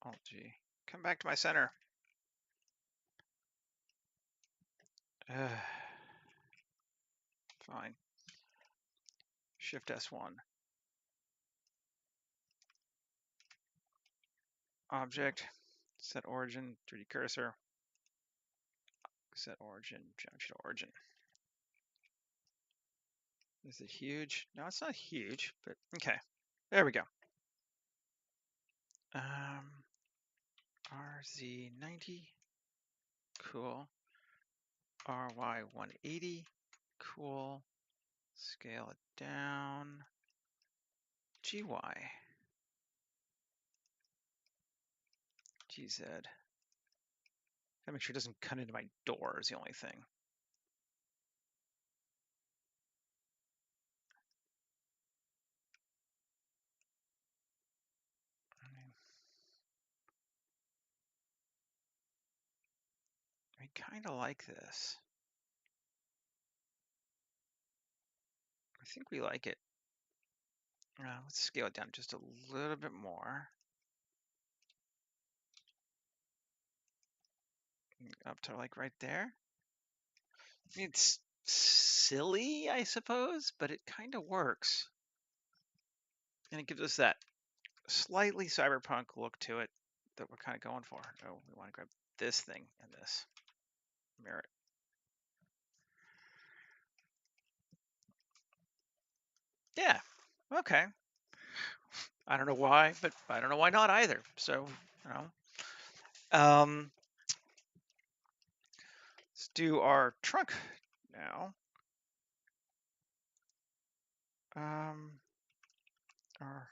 Alt G. Come back to my center. Fine. Shift S1. Object. Set origin. 3D cursor. Set origin. Geometry to origin. Is it huge? No, it's not huge, but okay. There we go. RZ90. Cool. RY180. Cool. Scale it down. GY. GZ. Gotta make sure it doesn't cut into my door is the only thing. I kind of like this. I think we like it. Let's scale it down just a little bit more. Up to like right there. It's silly, I suppose, but it kind of works. And it gives us that slightly cyberpunk look to it that we're kind of going for. Oh, we want to grab this thing and this. Mirror it. Yeah, okay. I don't know why, but I don't know why not either. So, you know. Let's do our trunk now. Our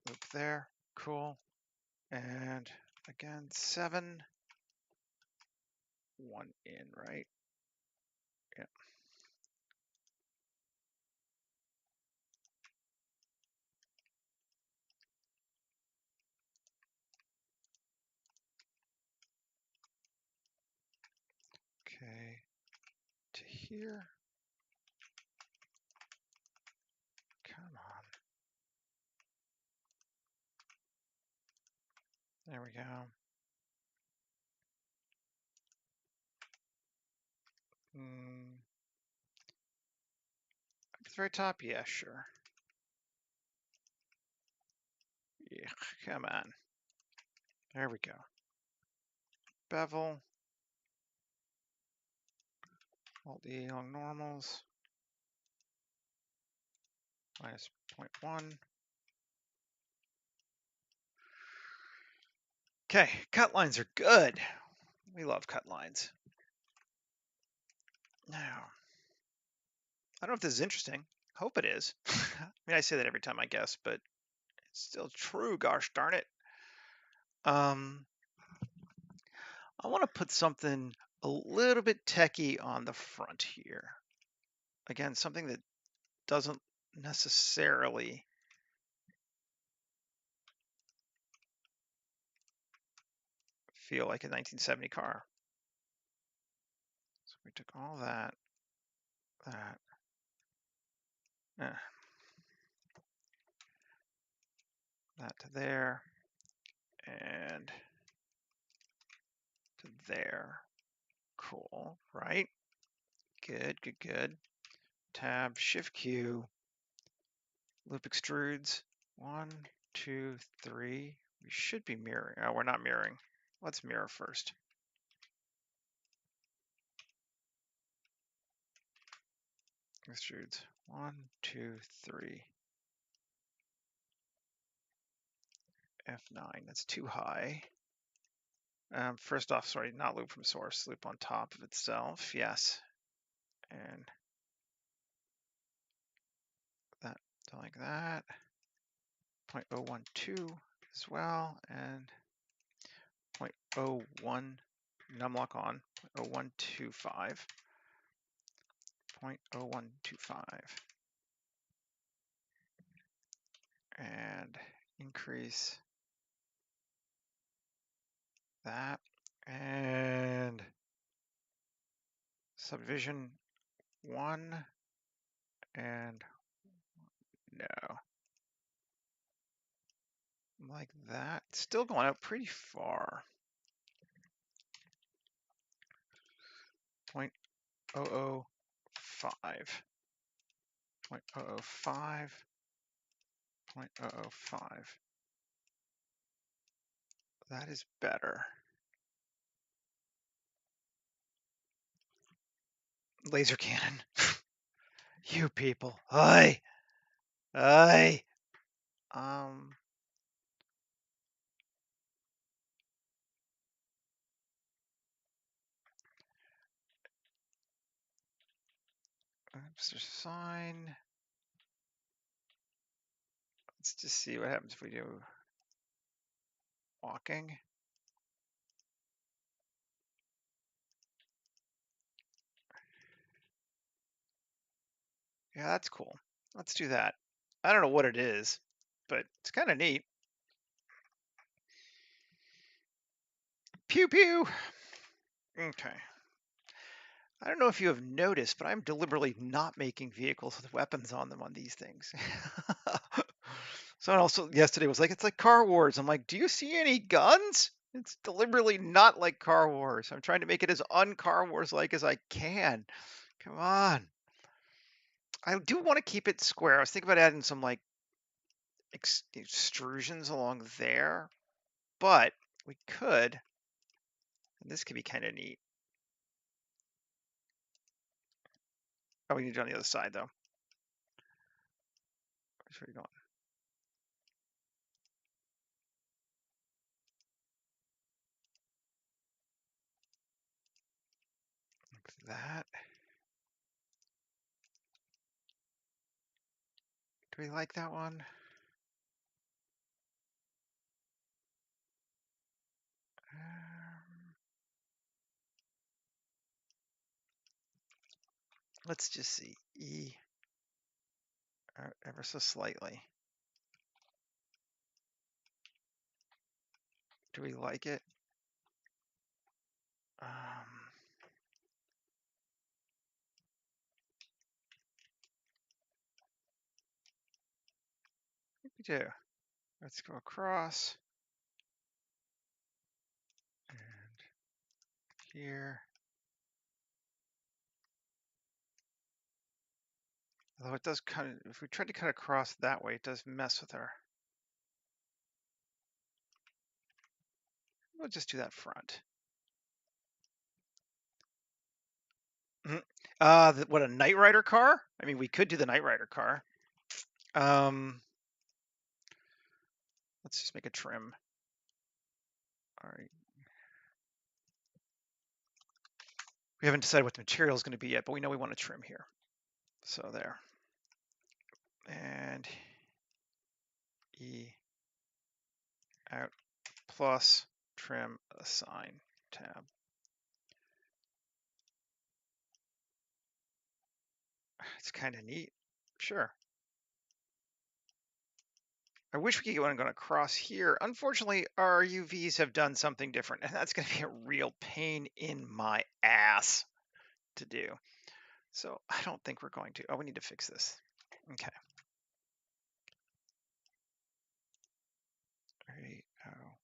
loop there, cool. And again, 7, 1 in, right? Yeah. Okay, to here. Come on. There we go. At the very top, yeah, sure. Yeah, come on. There we go. Bevel. Alt E along normals. Minus 0.1. Okay, cut lines are good. We love cut lines. Now, I don't know if this is interesting. Hope it is. I mean, I say that every time I guess, but it's still true, gosh darn it. I want to put something a little bit techie on the front here. Again, something that doesn't necessarily feel like a 1970 car. So we took all that, that to there, and to there. Cool, right? Good, good, good. Tab, Shift Q, loop extrudes. 1, 2, 3. We should be mirroring. Oh, we're not mirroring. Let's mirror first. Extrudes 1, 2, 3. F9. That's too high. First off, sorry, not loop from source. Loop on top of itself. Yes. And that like that. 0.012 as well, and 0.01 numlock on 0.0125. 0.0125. And increase that. And subdivision 1 and no. Like that. Still going out pretty far. 0.005. 0.005. 0.005. That is better. Laser cannon. You people. Hi. Hi. Oops, there's a sign. Let's just see what happens if we do walking. Yeah, that's cool. Let's do that. I don't know what it is, but it's kind of neat. Pew pew. Okay. I don't know if you have noticed, but I'm deliberately not making vehicles with weapons on them on these things. Someone also yesterday was like, it's like Car Wars. I'm like, do you see any guns? It's deliberately not like Car Wars. I'm trying to make it as un-Car Wars-like as I can. Come on. I do want to keep it square. I was thinking about adding some like extrusions along there, but we could, and this could be kind of neat. Oh, we need to do it on the other side though. Where are you going? Like that. Do we like that one? Let's just see. E ever so slightly. Do we like it? I think we do. Let's go across. And here. Although it does kind of, if we try to cut across that way, it does mess with our. We'll just do that front. What, a Knight Rider car? I mean, we could do the Knight Rider car. Let's just make a trim. All right. We haven't decided what the material is going to be yet, but we know we want to trim here. So there. And E out plus trim assign tab. It's kind of neat. Sure. I wish we could get one going across here. Unfortunately, our UVs have done something different, and that's going to be a real pain in my ass to do. So I don't think we're going to. Oh, we need to fix this. Okay. All right. Oh.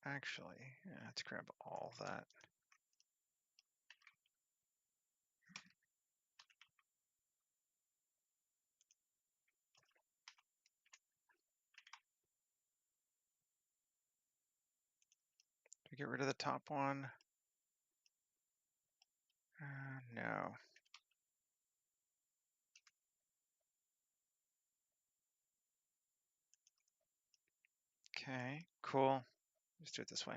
Actually, yeah, let's grab all that. get rid of the top one? No. Okay, cool. Let's do it this way.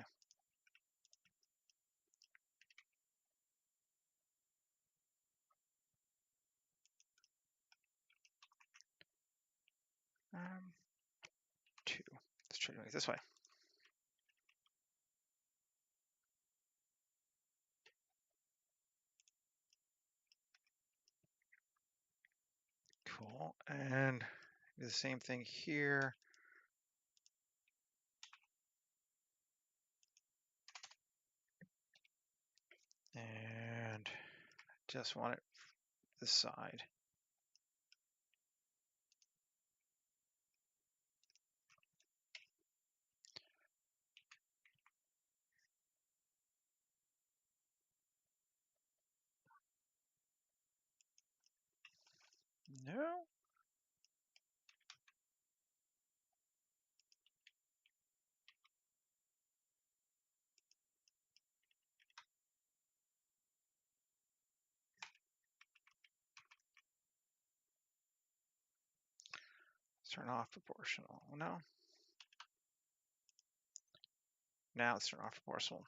Two. Let's try doing it this way. Cool. And do the same thing here. And just want it this side. No. Let's turn off proportional. No. Now let's turn off proportional.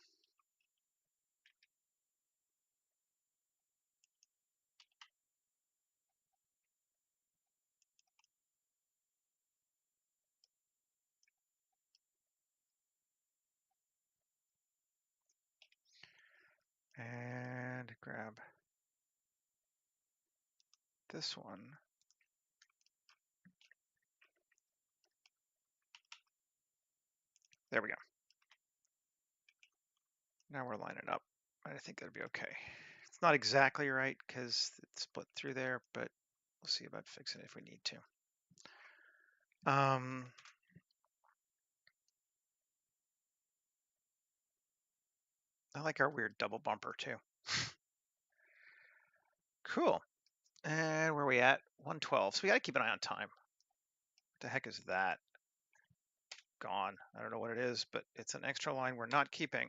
And grab this one. There we go. Now we're lining up. I think that'd be okay. It's not exactly right because it's split through there, but we'll see about fixing it if we need to. I like our weird double bumper too. Cool. And where are we at? 112. So we got to keep an eye on time. What the heck is that? Gone. I don't know what it is, but it's an extra line we're not keeping.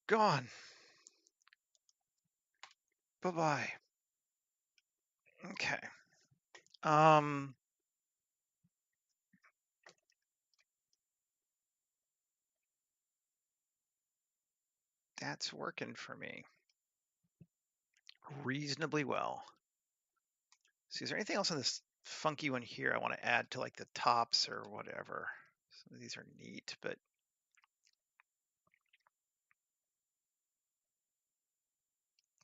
Gone. Bye-bye. Okay. That's working for me reasonably well. See, is there anything else on this funky one here I want to add to like the tops or whatever? Some of these are neat, but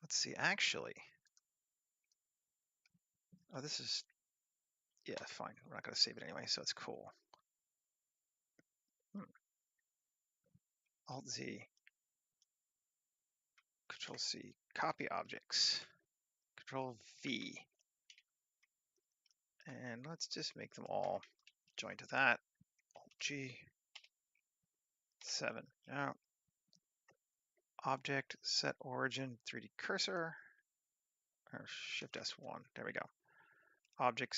let's see, actually. Oh, this is, yeah, fine. We're not going to save it anyway, so it's cool. Alt-Z, Control-C, copy objects, Control-V. And let's just make them all join to that. Alt-G, 7. Now, object, set origin, 3D cursor, or Shift S1. There we go. Object,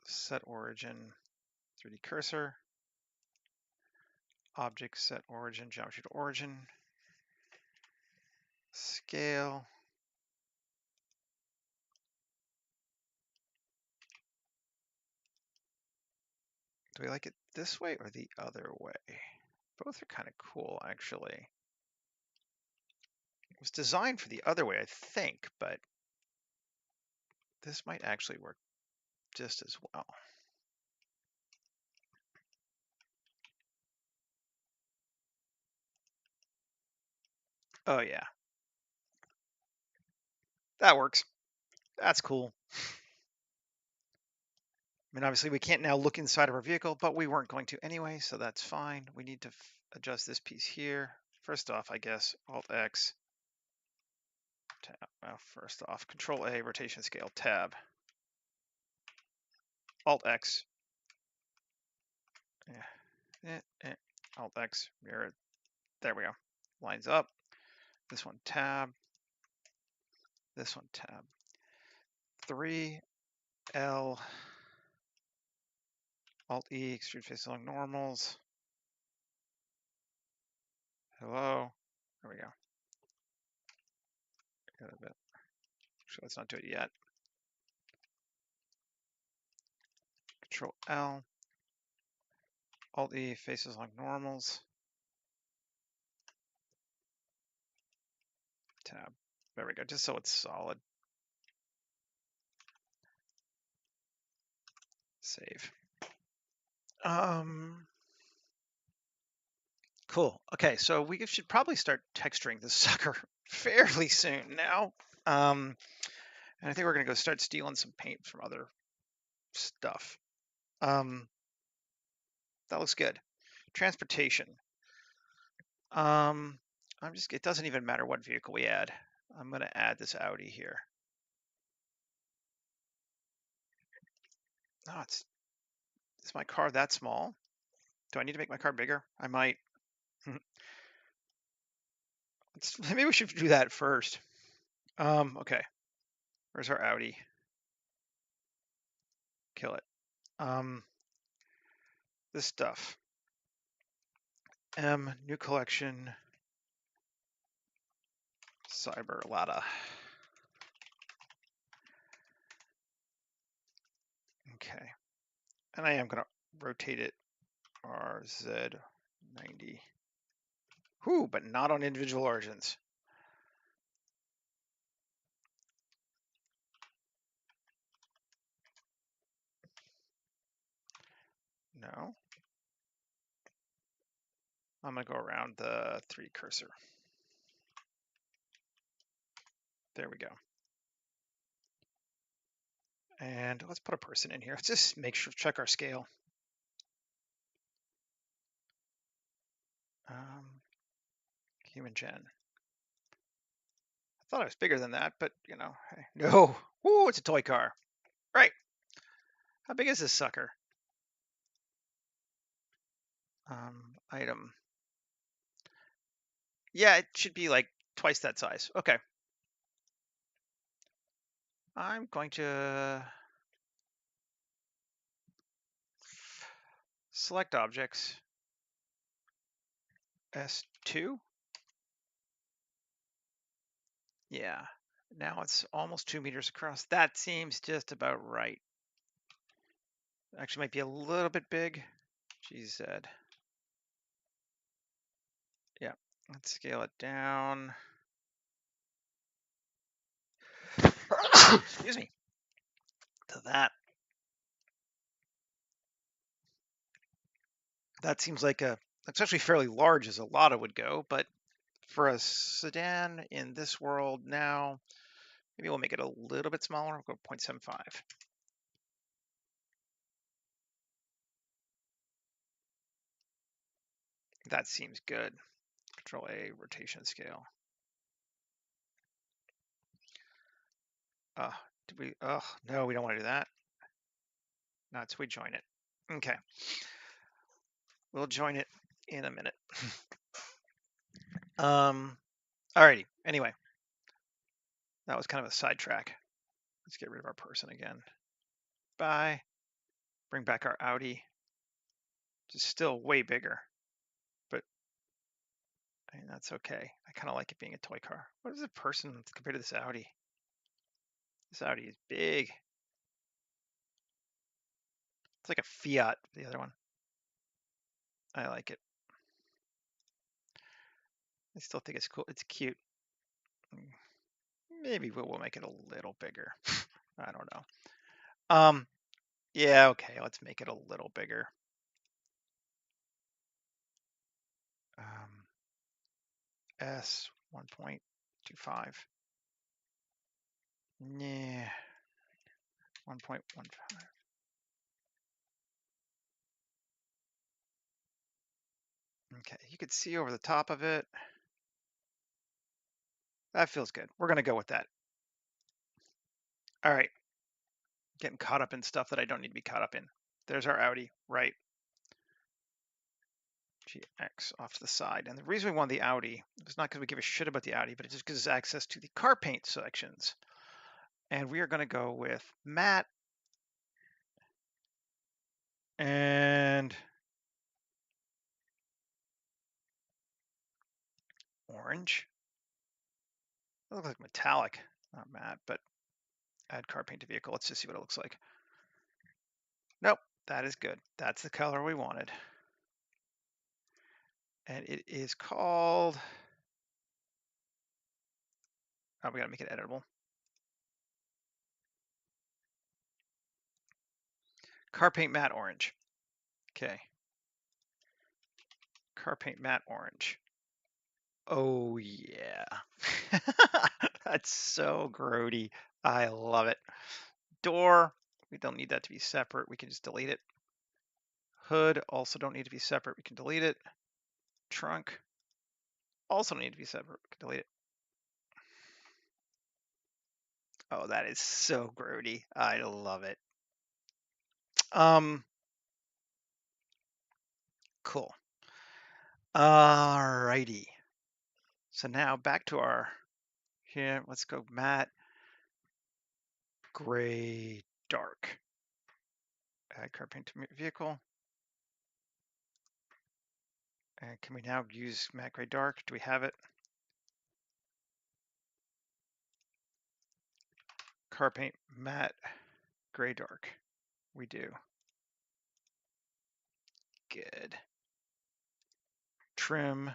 set origin, 3D cursor. Object, set origin, geometry to origin. Scale. Do we like it this way or the other way? Both are kind of cool, actually. It was designed for the other way, I think, but this might actually work just as well. Oh, yeah. That works. That's cool. I mean, obviously, we can't now look inside of our vehicle, but we weren't going to anyway, so that's fine. We need to adjust this piece here. First off, I guess, Alt-X, tab. Well, first off, Control-A, rotation scale, tab. Alt-X. Alt-X, mirror. There we go. Lines up. This one, tab. This one, tab. 3L Alt-E, extrude face along normals. Hello. There we go. Got a bit. So let's not do it yet. Control L. Alt-E, faces along normals. Tab. There we go, just so it's solid. Save. Cool. Okay, so we should probably start texturing this sucker fairly soon now. And I think we're gonna go start stealing some paint from other stuff. That looks good. Transportation. It doesn't even matter what vehicle we add. I'm gonna add this Audi here. Oh, is my car that small? Do I need to make my car bigger? I might. Maybe we should do that first. Okay. Where's our Audi? Kill it. This stuff. New collection. Cyber Lada. Okay. And I am gonna rotate it RZ90. Whew, but not on individual origins. No. I'm gonna go around the 3 cursor. There we go. And let's put a person in here. Let's just make sure, check our scale. Human gen. I thought I was bigger than that, but you know, hey. No. Ooh, it's a toy car. Right. How big is this sucker? Item. Yeah, it should be like twice that size. Okay. I'm going to select objects. S2. Yeah. Now it's almost 2 meters across. That seems just about right. Actually might be a little bit big. GZ. Yeah. Let's scale it down. Excuse me. To that. That seems like it's actually fairly large as a Lada would go, but for a sedan in this world now, maybe we'll make it a little bit smaller. We'll go 0.75. That seems good. Control A, rotation scale. No, we don't want to do that. Nuts, we join it. Okay. We'll join it in a minute. Alrighty, anyway. That was kind of a sidetrack. Let's get rid of our person again. Bye. Bring back our Audi. Just still way bigger, but I mean, that's okay. I kind of like it being a toy car. What is a person compared to this Audi? This Audi is big. It's like a Fiat, the other one. I like it. I still think it's cool. It's cute. Maybe we'll make it a little bigger. I don't know. Yeah, okay, let's make it a little bigger. S 1.25. Yeah, 1.15. Okay, you could see over the top of it. That feels good. We're gonna go with that. All right. Getting caught up in stuff that I don't need to be caught up in. There's our Audi, right? GX off to the side. And the reason we want the Audi is not because we give a shit about the Audi, but it just gives us access to the car paint selections. And we are going to go with matte And orange. It looks like metallic, not matte, but add car paint to vehicle. Let's just see what it looks like. Nope, that is good. That's the color we wanted. And it is called, oh, we gotta make it editable. Car paint matte orange. Okay. Car paint matte orange. Oh yeah. That's so grody. I love it. Door, we don't need that to be separate. We can just delete it. Hood, also don't need to be separate. We can delete it. Trunk, also don't need to be separate. We can delete it. Oh, that is so grody. I love it. Cool. Alrighty. So now back to our, here, let's go matte, gray, dark. Add car paint to vehicle. And can we now use matte gray dark? Do we have it? Car paint matte gray dark. We do. Good. Trim,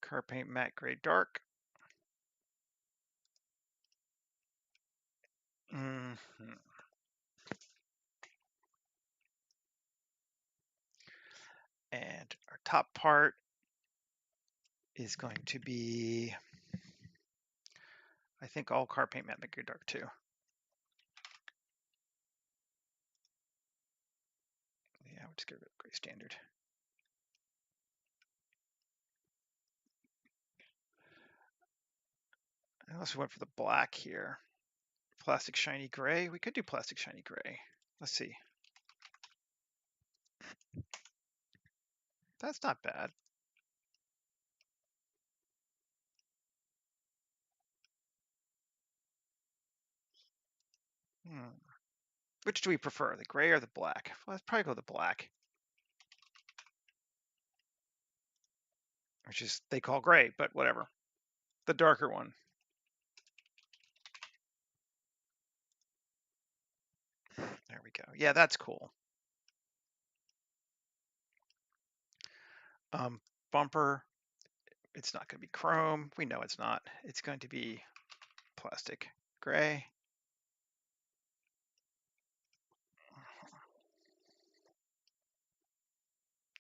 car paint matte gray dark. And our top part is going to be, I think, all car paint matte gray dark too. Yeah, we'll just get rid of gray standard. Unless we went for the black here. Plastic shiny gray. We could do plastic shiny gray. Let's see. That's not bad. Which do we prefer, the gray or the black? Well, let's probably go with the black. Which is, they call gray, but whatever. The darker one. There we go. Yeah, that's cool. Bumper, it's not going to be chrome. We know it's not. It's going to be plastic gray.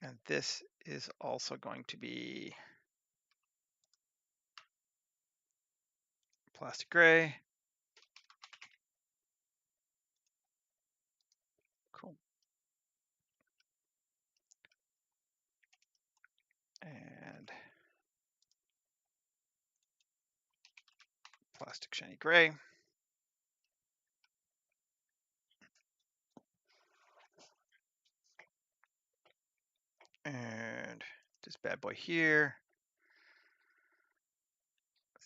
And this is also going to be plastic gray. Cool. And plastic shiny gray. And this bad boy here.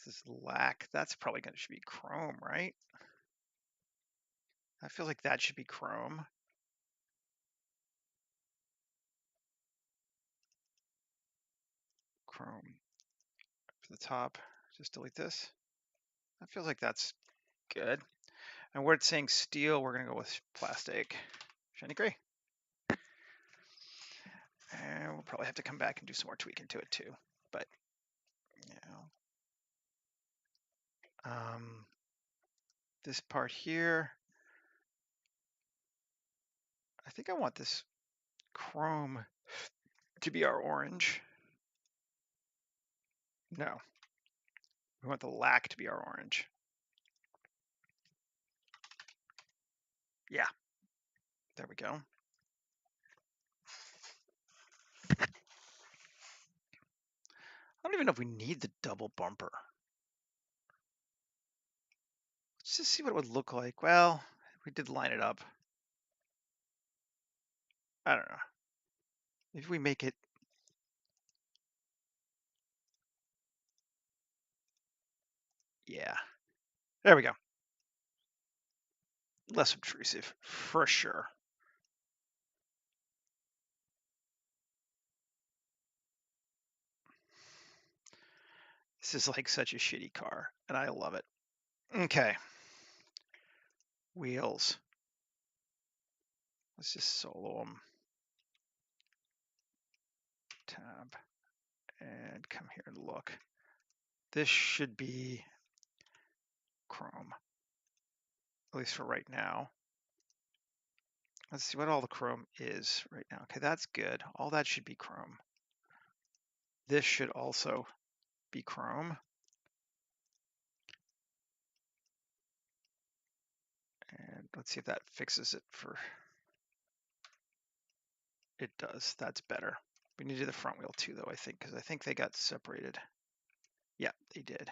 This is lac. That's probably going to should be chrome, right? I feel like that should be chrome. Chrome to the top. Just delete this. That feels like that's good. And where it's saying steel, we're going to go with plastic shiny gray. And we'll probably have to come back and do some more tweaking to it too. But, you know, this part here, I think I want this chrome to be our orange. No, we want the lac to be our orange. Yeah, there we go. I don't even know if we need the double bumper. Let's just see what it would look like. Well, we did line it up. I don't know. If we make it, yeah, there we go. Less obtrusive, for sure. This is like such a shitty car, and I love it. Okay. Wheels. Let's just solo them. Tab. And come here and look. This should be chrome, at least for right now. Let's see what all the chrome is right now. Okay, that's good. All that should be chrome. This should also be chrome. And let's see if that fixes it for, it does, that's better. We need to do the front wheel too though, I think, because I think they got separated. Yeah, they did.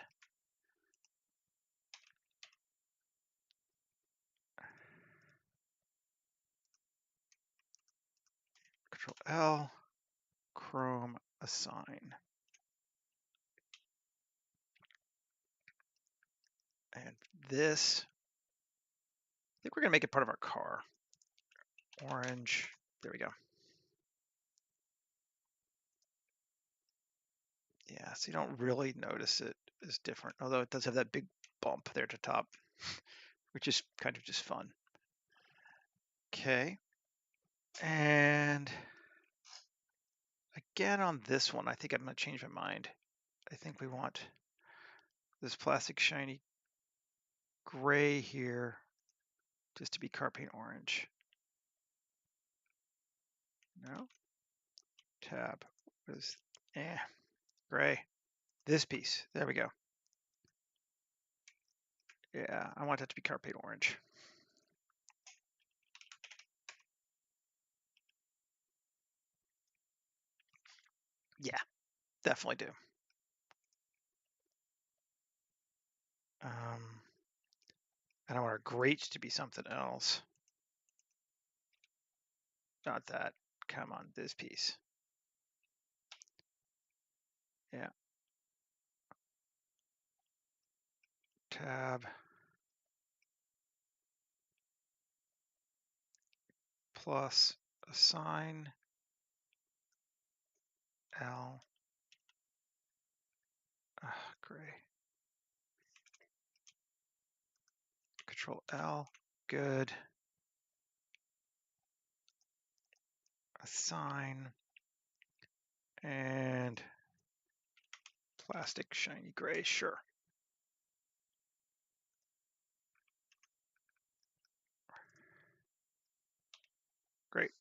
Control L, chrome, assign. And this, I think we're gonna make it part of our car. Orange, there we go. Yeah, so you don't really notice it is different, although it does have that big bump there at the top, which is kind of just fun. Okay. And again on this one, I think I'm gonna change my mind. I think we want this plastic shiny gray here just to be car paint orange. No? Tab. What is, gray. This piece, there we go. Yeah, I want that to be car paint orange. Yeah, definitely do. And I want our grates to be something else. Not that. Come on, this piece. Yeah. Tab. Plus assign L. Gray. Control L. Good. Assign. And plastic shiny gray, sure. Great.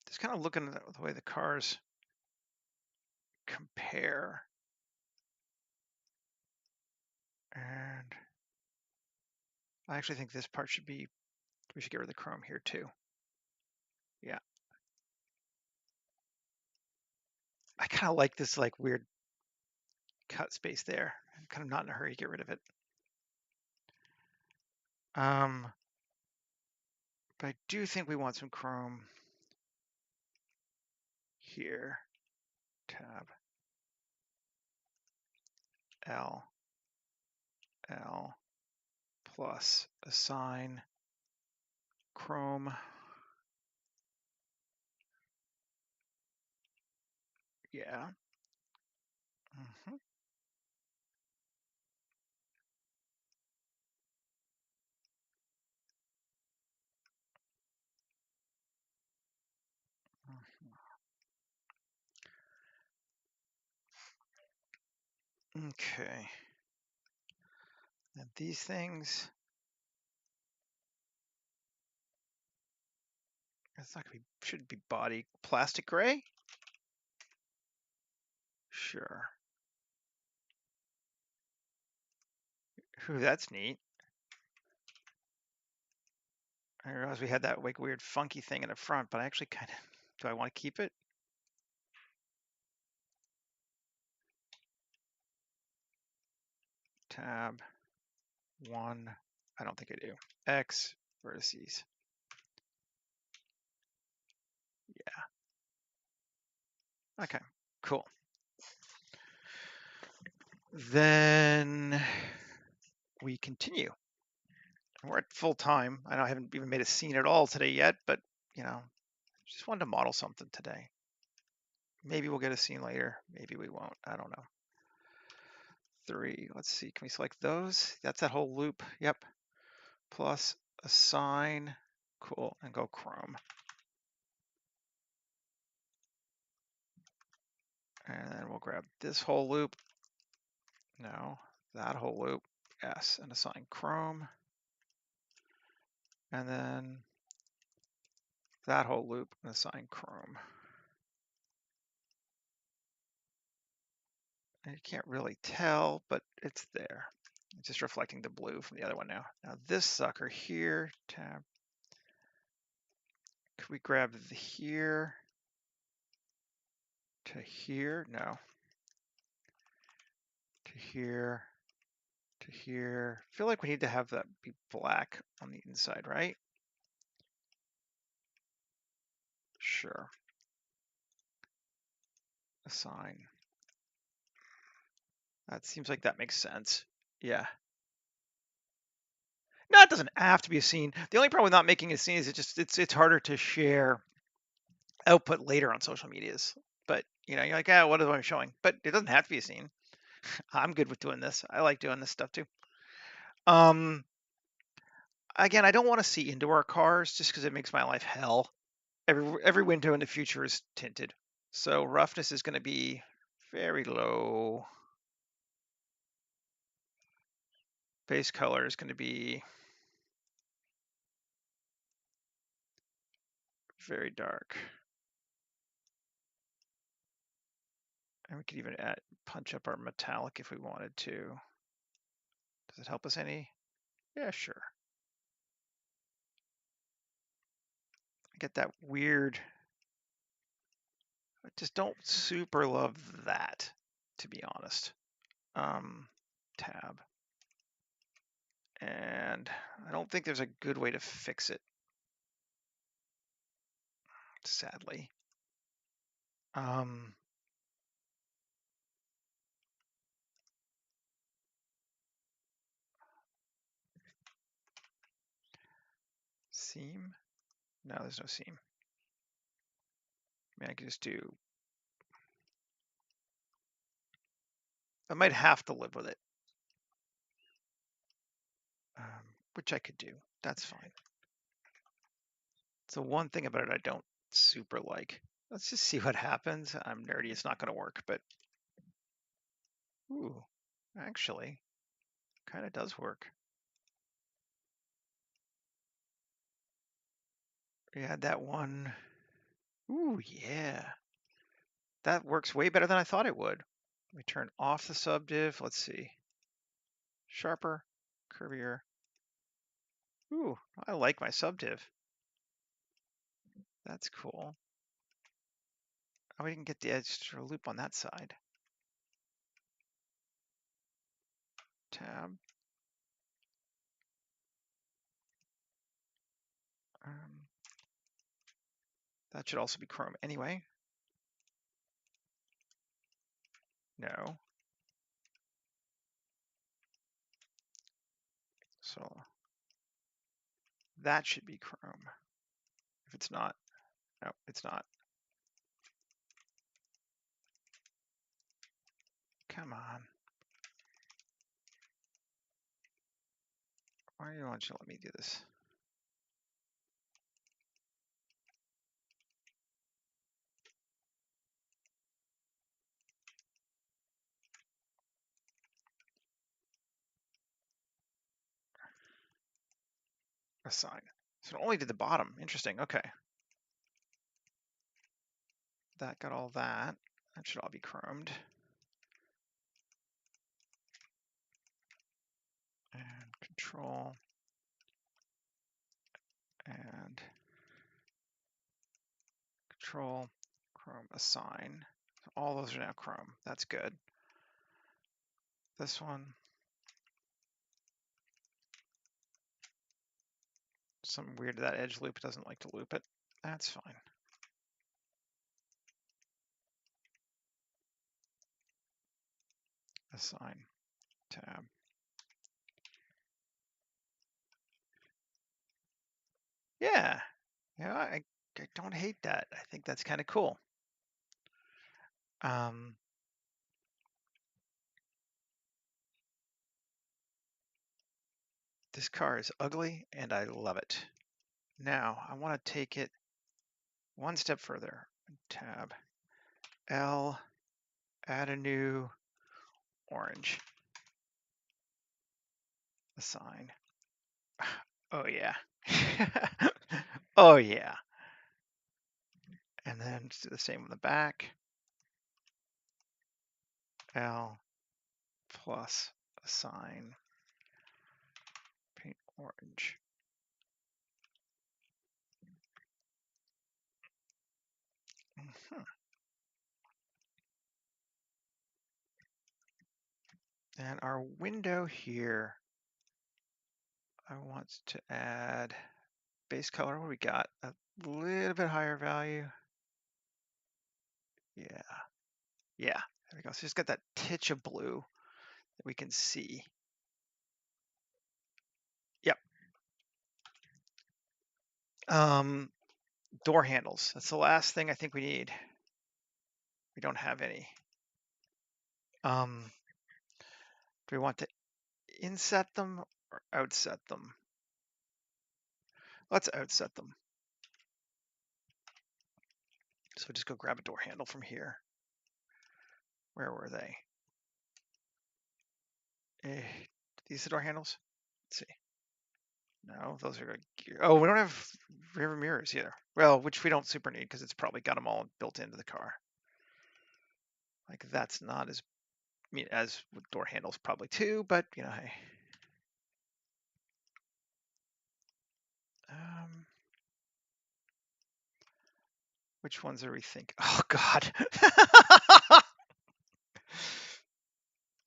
Just kind of looking at the way the cars compare. And I actually think this part should be, we should get rid of the chrome here too. Yeah. I kind of like this like weird cut space there. I'm kind of not in a hurry to get rid of it. But I do think we want some chrome here. Tab. L. L. Plus assign chrome. Yeah. Mm-hmm. Okay. And these things, it's not gonna be, should be body plastic gray. Sure. Ooh, that's neat. I realized we had that like weird funky thing in the front, but I actually kind of, do I want to keep it? Tab 1, I don't think I do. X vertices. Yeah. Okay, cool. Then we continue. We're at full time. I know I haven't even made a scene at all today yet, but you know, Just wanted to model something today. Maybe we'll get a scene later. Maybe we won't. I don't know. 3. Let's see. Can we select those? That's that whole loop. Yep. Plus assign. Cool. And go Chrome. And then we'll grab this whole loop. No, that whole loop. Yes. And assign Chrome. And then that whole loop and assign Chrome. And you can't really tell, but it's there. It's just reflecting the blue from the other one now. Now this sucker here, tab. Could we grab the here to here? No. To here, to here. I feel like we need to have that be black on the inside, right? Sure. Assign. That seems like that makes sense. Yeah. No, it doesn't have to be a scene. The only problem with not making a scene is it's harder to share output later on social medias. But you're like, what am I showing? But it doesn't have to be a scene. I'm good with doing this. I like doing this stuff too. Again, I don't want to see into our cars just because it makes my life hell. Every window in the future is tinted, so roughness is going to be very low. Base color is going to be very dark. And we could even punch up our metallic if we wanted to. Does it help us any? Yeah, sure. I get that weird. I just don't super love that, to be honest. Tab. And I don't think there's a good way to fix it, sadly. Seam? No, there's no seam. I mean, I could just do. I might have to live with it, which I could do. That's fine. So one thing about it I don't super like. Let's just see what happens. I'm nerdy. It's not going to work, but ooh, actually, kind of does work. We had that one. Ooh, yeah. That works way better than I thought it would. We turn off the subdiv. Let's see. Sharper, curvier. Ooh, I like my subdiv. That's cool. Oh, we can get the extra loop on that side. Tab. That should also be Chrome anyway. No. So that should be Chrome. If it's not, no, it's not. Come on. Why don't you let me do this? Assign. So it only did the bottom. Interesting. Okay. That got all that. That should all be chromed. And control. And control. Chrome assign. All those are now Chrome. That's good. This one. Some weird that edge loop doesn't like to loop it. That's fine. Assign. Tab. Yeah. Yeah, I I don't hate that. I think that's kind of cool. This car is ugly and I love it. Now I want to take it one step further. Tab L, add a new orange. Assign. Oh yeah. Oh yeah. And then do the same on the back. L plus assign paint orange. And our window here, I want to add base color. What do we got? A little bit higher value. Yeah. Yeah. There we go. So just got that titch of blue that we can see. Yep. Door handles. That's the last thing I think we need. We don't have any. Do we want to inset them or outset them? Let's outset them. So just go grab a door handle from here. Where were they? These are door handles? Let's see. No, those are good. Oh, we don't have rear mirrors either. Well, which we don't super need because it's probably got them all built into the car. Like that's not as, I mean, as with door handles probably too, but you know, hey. Which ones are we thinking? Oh God.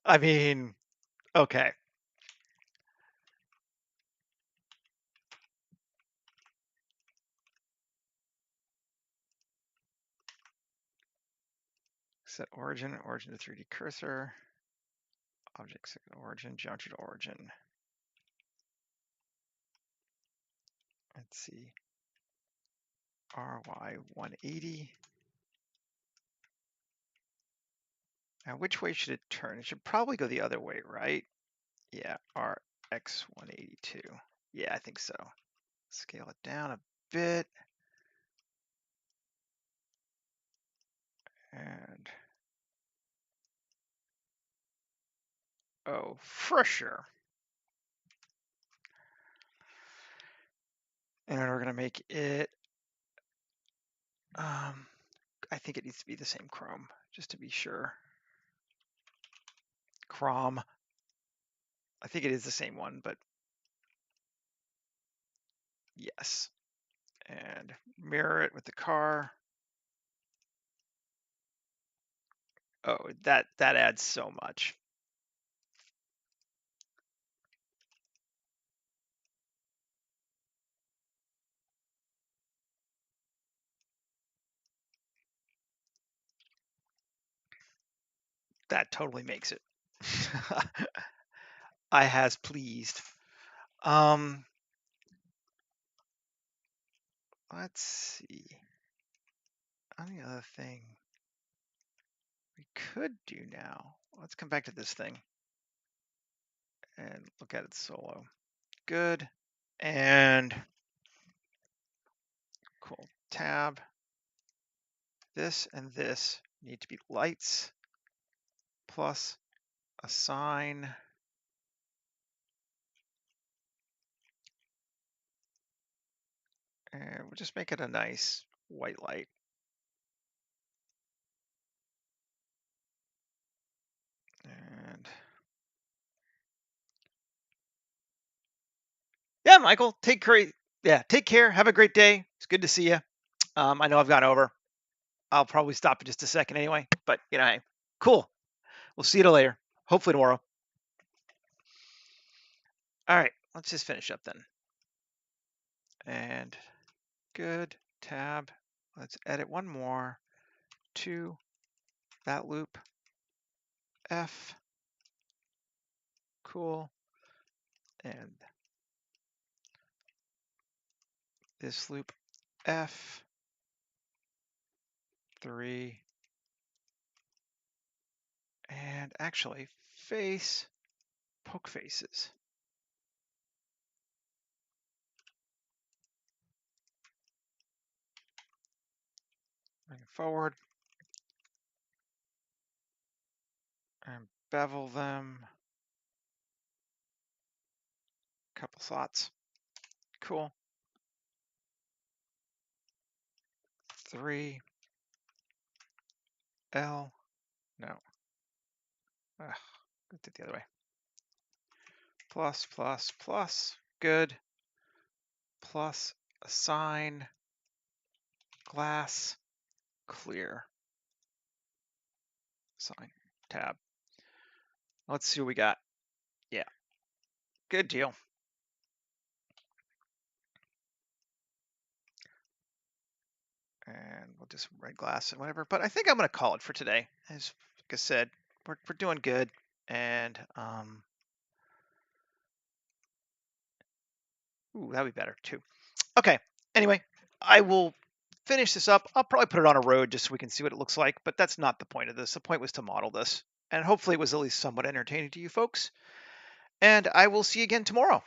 I mean, okay. Set origin, origin to 3D cursor, object set origin, geometry to origin. Let's see. RY 180. Now, which way should it turn? It should probably go the other way, right? Yeah, RX 182. Yeah, I think so. Scale it down a bit. And oh, for sure. And we're gonna make it, I think it needs to be the same chrome, just to be sure. Chrome. I think it is the same one, but yes. And mirror it with the car. Oh, that adds so much. That totally makes it. I has pleased. Let's see. On the other thing we could do now. Let's come back to this thing and look at it solo. Good. And cool. Tab. This and this need to be lights plus assign. And we'll just make it a nice white light. And yeah, Michael, take care. Have a great day. It's good to see you. I know I've gone over. I'll probably stop in just a second anyway, but you know, hey, cool. We'll see you later. Hopefully tomorrow. All right, let's just finish up then. And good, tab. Let's edit one more to that loop. F. Cool. And this loop F. 3. And actually, face, poke faces. Bring it forward. And bevel them. Couple slots. Cool. 3. L. No. Ugh, did it the other way. Plus, plus, plus. Good. Plus, assign, glass, clear. Assign, tab. Let's see what we got. Yeah. Good deal. And we'll just red glass and whatever. But I think I'm going to call it for today. As like I said, we're doing good. And ooh, that'd be better too. Okay. Anyway, I will finish this up. I'll probably put it on a road just so we can see what it looks like. But that's not the point of this. The point was to model this. And hopefully it was at least somewhat entertaining to you folks. And I will see you again tomorrow.